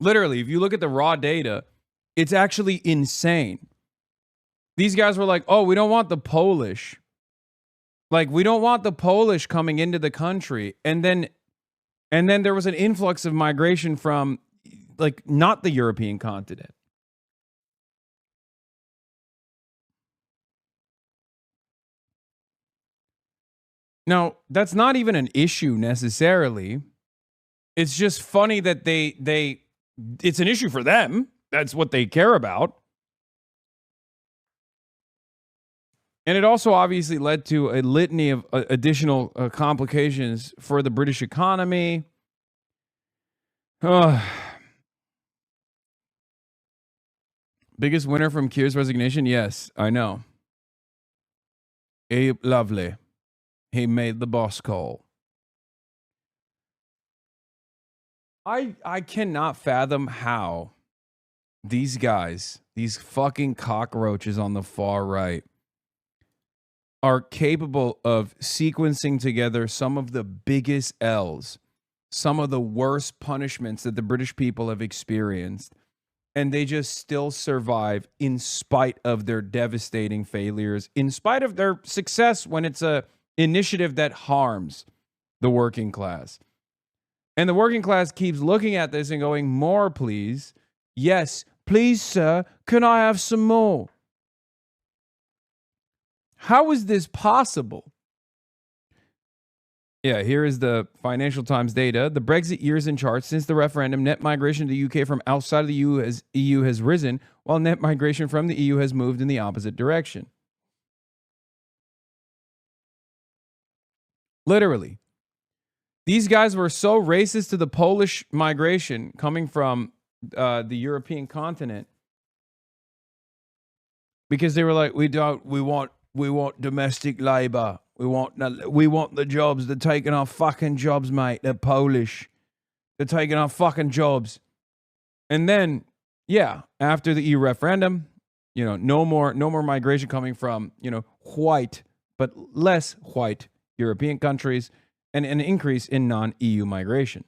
Literally, if you look at the raw data, it's actually insane. These guys were like, oh, we don't want the Polish. Like, we don't want the Polish coming into the country. And then there was an influx of migration from, like, not the European continent. Now, that's not even an issue necessarily. It's just funny that it's an issue for them. That's what they care about. And it also obviously led to a litany of additional complications for the British economy. Biggest winner from Keir's resignation? Yes, I know. Lovely. He made the boss call. I cannot fathom how these guys, these fucking cockroaches on the far right, are capable of sequencing together some of the biggest L's, some of the worst punishments that the British people have experienced, and they just still survive in spite of their devastating failures, in spite of their success when it's a initiative that harms the working class. And the working class keeps looking at this and going, more, please. Yes, please, sir. Can I have some more? How is this possible? Yeah, here is the Financial Times data. The Brexit years in charts. Since the referendum, net migration to the UK from outside of the EU has risen, while net migration from the EU has moved in the opposite direction. Literally. These guys were so racist to the Polish migration coming from the European continent because they were like, we want domestic labor. We want the jobs. They're taking our fucking jobs, mate. They're Polish. They're taking our fucking jobs. And then, yeah, after the EU referendum, no more migration coming from, white but less white European countries, and an increase in non-EU migration.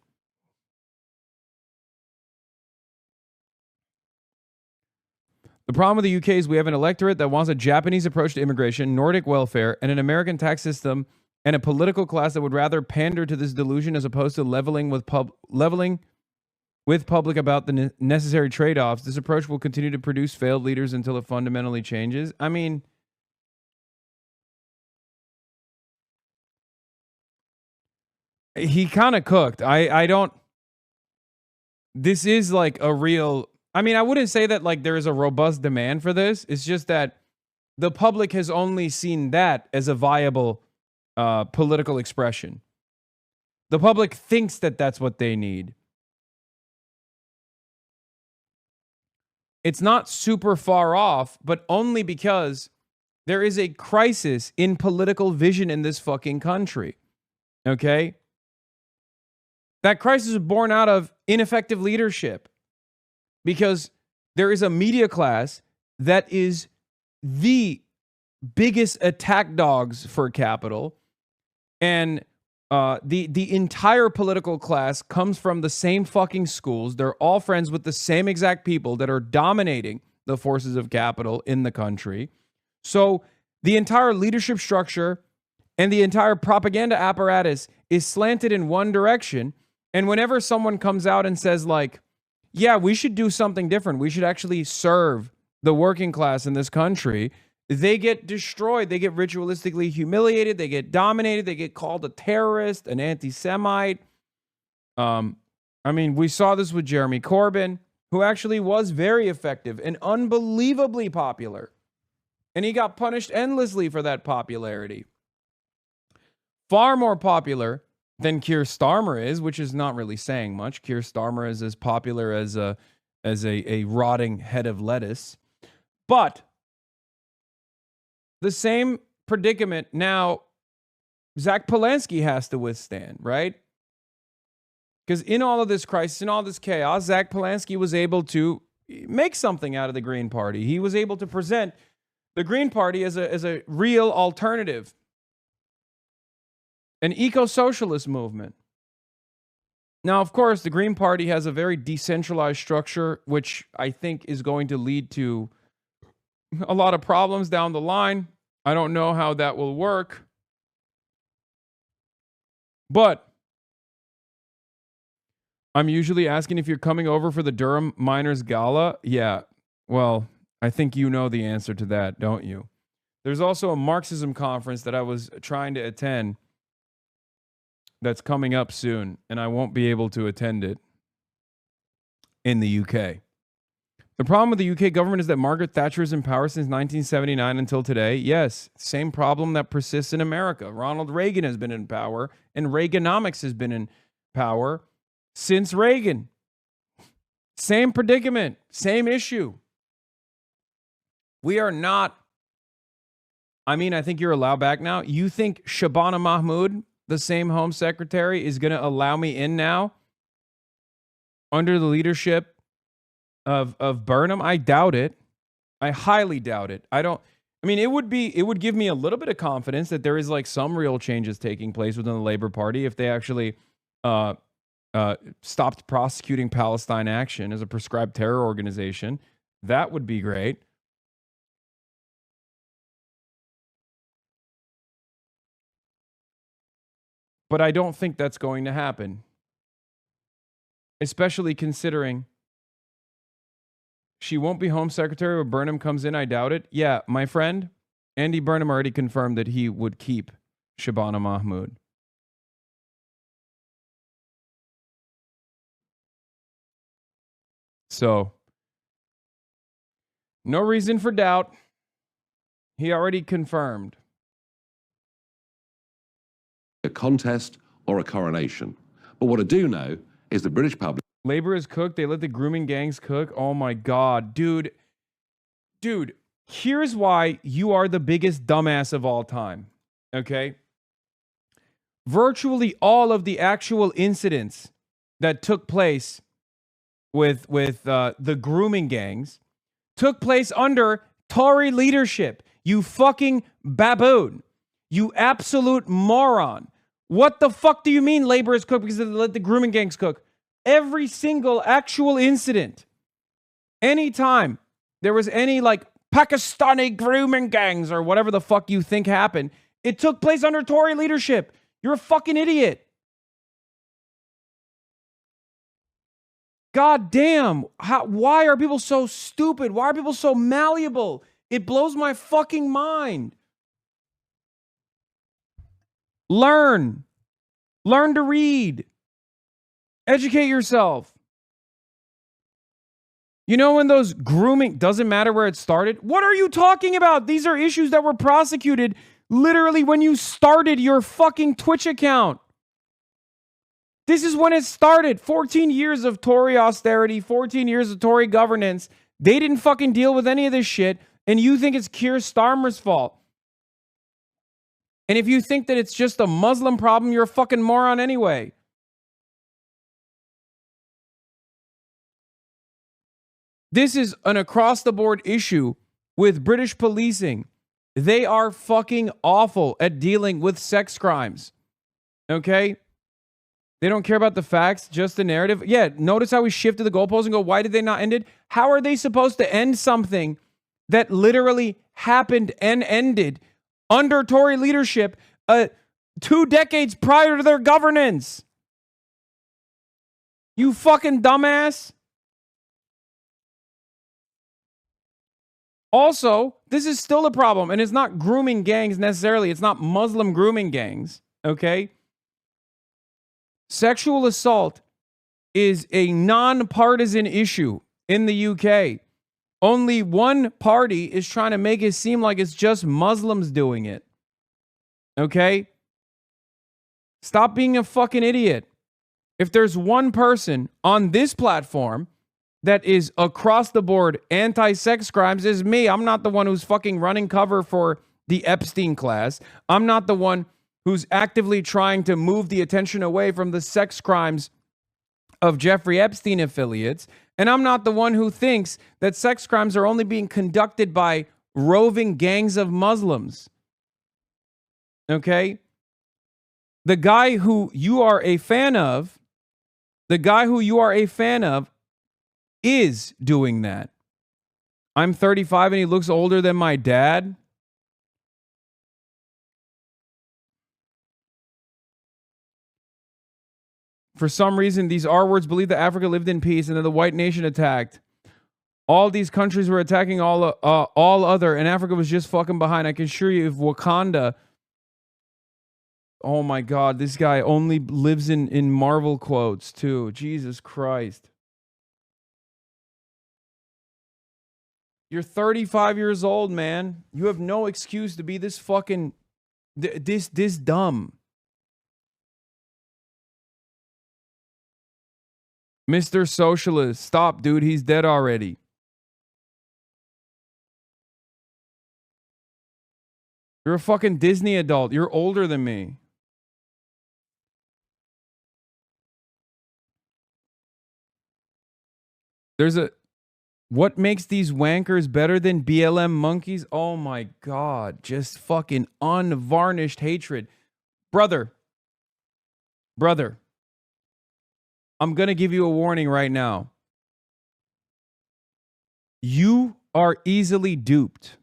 The problem with the UK is we have an electorate that wants a Japanese approach to immigration, Nordic welfare, and an American tax system, and a political class that would rather pander to this delusion as opposed to leveling with public about the necessary trade-offs. This approach will continue to produce failed leaders until it fundamentally changes. I mean, he kind of cooked. I don't. This is like a real. I mean, I wouldn't say that like there is a robust demand for this. It's just that the public has only seen that as a viable political expression. The public thinks that that's what they need. It's not super far off, but only because there is a crisis in political vision in this fucking country. Okay? That crisis is born out of ineffective leadership because there is a media class that is the biggest attack dogs for capital, and the entire political class comes from the same fucking schools. They're all friends with the same exact people that are dominating the forces of capital in the country. So the entire leadership structure and the entire propaganda apparatus is slanted in one direction. And whenever someone comes out and says like, yeah, we should do something different, we should actually serve the working class in this country, they get destroyed. They get ritualistically humiliated. They get dominated. They get called a terrorist, an anti-Semite. I mean, we saw this with Jeremy Corbyn, who actually was very effective and unbelievably popular. And he got punished endlessly for that popularity. Far more popular than Keir Starmer is, which is not really saying much. Keir Starmer is as popular as a rotting head of lettuce. But the same predicament now Zach Polanski has to withstand, right? Because in all of this crisis, in all this chaos, Zach Polanski was able to make something out of the Green Party. He was able to present the Green Party as a real alternative. An eco-socialist movement. Now, of course, the Green Party has a very decentralized structure, which I think is going to lead to a lot of problems down the line. I don't know how that will work. But I'm usually asking if you're coming over for the Durham Miners Gala. Yeah, well, I think you know the answer to that, don't you? There's also a Marxism conference that I was trying to attend that's coming up soon, and I won't be able to attend it in the UK. The problem with the UK government is that Margaret Thatcher is in power since 1979 until today. Yes, same problem that persists in America. Ronald Reagan has been in power, and Reaganomics has been in power since Reagan. Same predicament, same issue. We are not, I mean, I think you're allowed back now. You think Shabana Mahmood, the same Home Secretary, is going to allow me in now under the leadership of Burnham? I doubt it. I highly doubt it. I mean, it would give me a little bit of confidence that there is like some real changes taking place within the Labor Party if they actually stopped prosecuting Palestine Action as a prescribed terror organization. That would be great. But I don't think that's going to happen. Especially considering she won't be Home Secretary when Burnham comes in. I doubt it. Yeah, my friend, Andy Burnham already confirmed that he would keep Shabana Mahmood. So, no reason for doubt. He already confirmed. A contest or a coronation. But what I do know is the British public. Labor is cooked. They let the grooming gangs cook. Oh my God, dude. Dude, here's why you are the biggest dumbass of all time. Okay? Virtually all of the actual incidents that took place with the grooming gangs took place under Tory leadership. You fucking baboon. You absolute moron. What the fuck do you mean labor is cooked because they let the grooming gangs cook? Every single actual incident, anytime there was any like Pakistani grooming gangs or whatever the fuck you think happened, it took place under Tory leadership. You're a fucking idiot. God damn. Why are people so stupid? Why are people so malleable? It blows my fucking mind. Learn. Learn to read. Educate yourself. You know when those grooming, doesn't matter where it started? What are you talking about? These are issues that were prosecuted literally when you started your fucking Twitch account. This is when it started. 14 years of Tory austerity, 14 years of Tory governance. They didn't fucking deal with any of this shit, and you think it's Keir Starmer's fault. And if you think that it's just a Muslim problem, you're a fucking moron anyway. This is an across-the-board issue with British policing. They are fucking awful at dealing with sex crimes. Okay? They don't care about the facts, just the narrative. Yeah, notice how we shifted the goalposts and go, why did they not end it? How are they supposed to end something that literally happened and ended under Tory leadership 2 decades prior to their governance? You fucking dumbass. Also, this is still a problem, and it's not grooming gangs necessarily. It's not Muslim grooming gangs, okay? Sexual assault is a nonpartisan issue in the UK. Only one party is trying to make it seem like it's just Muslims doing it, okay? Stop being a fucking idiot. If there's one person on this platform that is across the board anti-sex crimes, is me. I'm not the one who's fucking running cover for the Epstein class. I'm not the one who's actively trying to move the attention away from the sex crimes of Jeffrey Epstein affiliates. And I'm not the one who thinks that sex crimes are only being conducted by roving gangs of Muslims. Okay? The guy who you are a fan of, is doing that. I'm 35 and he looks older than my dad. For some reason, these R words believe that Africa lived in peace and then the white nation attacked. All these countries were attacking all other, and Africa was just fucking behind. I can assure you, if Wakanda... Oh my God, this guy only lives in Marvel quotes too. Jesus Christ. You're 35 years old, man. You have no excuse to be this fucking... this dumb. Mr. Socialist, stop, dude. He's dead already. You're a fucking Disney adult. You're older than me. What makes these wankers better than BLM monkeys? Oh my God. Just fucking unvarnished hatred. Brother, I'm going to give you a warning right now. You are easily duped.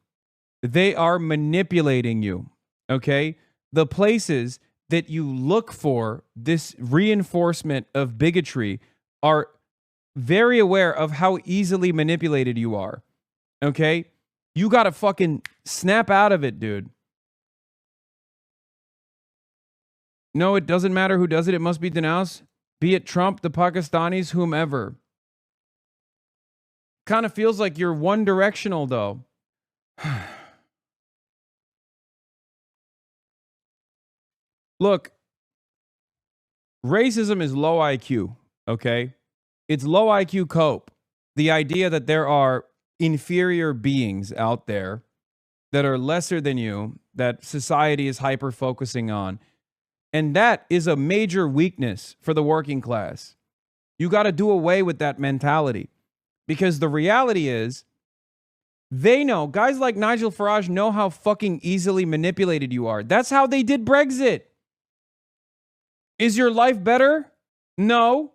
They are manipulating you, okay? The places that you look for this reinforcement of bigotry are very aware of how easily manipulated you are, okay? You got to fucking snap out of it, dude. No, it doesn't matter who does it. It must be denounced. Be it Trump, the Pakistanis, whomever. Kind of feels like you're one directional, though. Look, racism is low IQ, okay? It's low IQ cope. The idea that there are inferior beings out there that are lesser than you, that society is hyper-focusing on. And that is a major weakness for the working class. You got to do away with that mentality. Because the reality is, they know, guys like Nigel Farage know how fucking easily manipulated you are. That's how they did Brexit. Is your life better? No.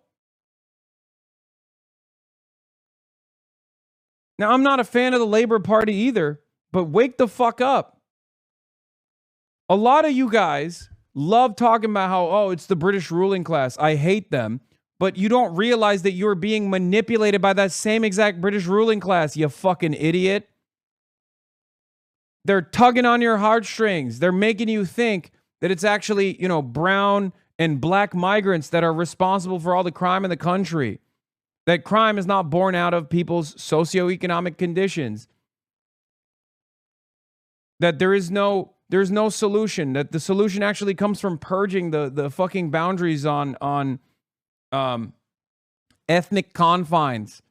Now, I'm not a fan of the Labour Party either, but wake the fuck up. A lot of you guys love talking about how, oh, it's the British ruling class. I hate them. But you don't realize that you're being manipulated by that same exact British ruling class, you fucking idiot. They're tugging on your heartstrings. They're making you think that it's actually, brown and black migrants that are responsible for all the crime in the country. That crime is not born out of people's socioeconomic conditions. That there's no solution. That the solution actually comes from purging the fucking boundaries on ethnic confines.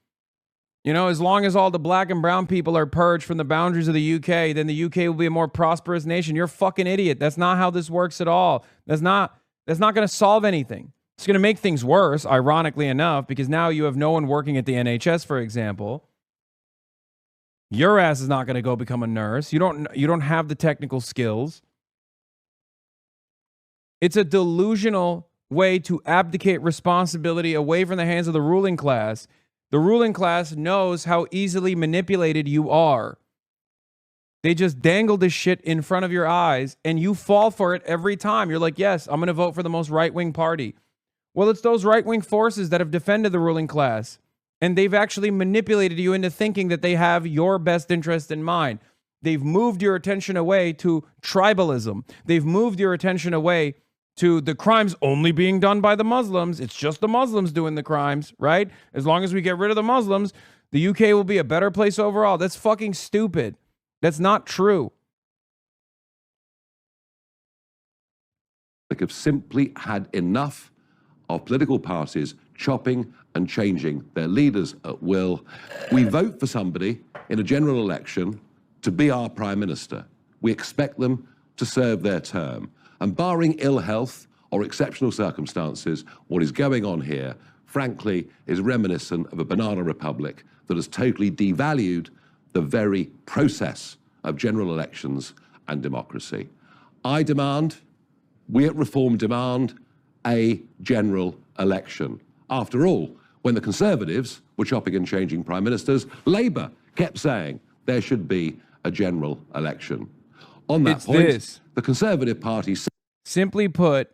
As long as all the black and brown people are purged from the boundaries of the UK, then the UK will be a more prosperous nation. You're a fucking idiot. That's not how this works at all. That's not going to solve anything. It's going to make things worse, ironically enough, because now you have no one working at the NHS, for example. Your ass is not going to go become a nurse. You don't have the technical skills. It's a delusional way to abdicate responsibility away from the hands of the ruling class. The ruling class knows how easily manipulated you are. They just dangle this shit in front of your eyes, and you fall for it every time. You're like, yes, I'm going to vote for the most right-wing party. Well, it's those right-wing forces that have defended the ruling class, and they've actually manipulated you into thinking that they have your best interest in mind. They've moved your attention away to tribalism. They've moved your attention away to the crimes only being done by the Muslims. It's just the Muslims doing the crimes, right? As long as we get rid of the Muslims, the UK will be a better place overall. That's fucking stupid. That's not true. Have simply had enough of political parties chopping and changing their leaders at will. We vote for somebody in a general election to be our prime minister. We expect them to serve their term. And barring ill health or exceptional circumstances, what is going on here, frankly, is reminiscent of a banana republic that has totally devalued the very process of general elections and democracy. We at Reform demand a general election. After all, when the Conservatives were chopping and changing prime ministers, Labour kept saying there should be a general election. On that point, the Conservative Party... Simply put,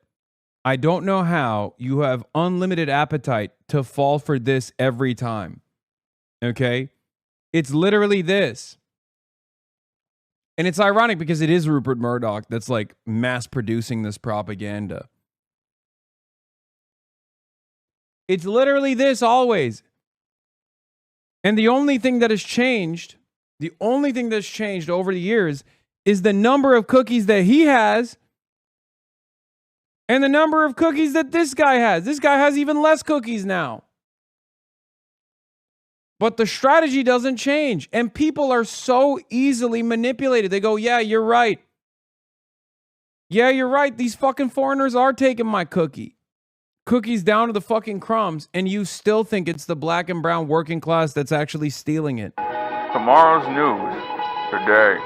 I don't know how you have unlimited appetite to fall for this every time. Okay? It's literally this. And it's ironic because it is Rupert Murdoch that's like mass producing this propaganda. It's literally this always. And the only thing that has changed, over the years is the number of cookies that he has and the number of cookies that this guy has. This guy has even less cookies now. But the strategy doesn't change. And people are so easily manipulated. They go, yeah, you're right. Yeah, you're right. These fucking foreigners are taking my cookie. Cookies down to the fucking crumbs, and you still think it's the black and brown working class that's actually stealing it. Tomorrow's news today.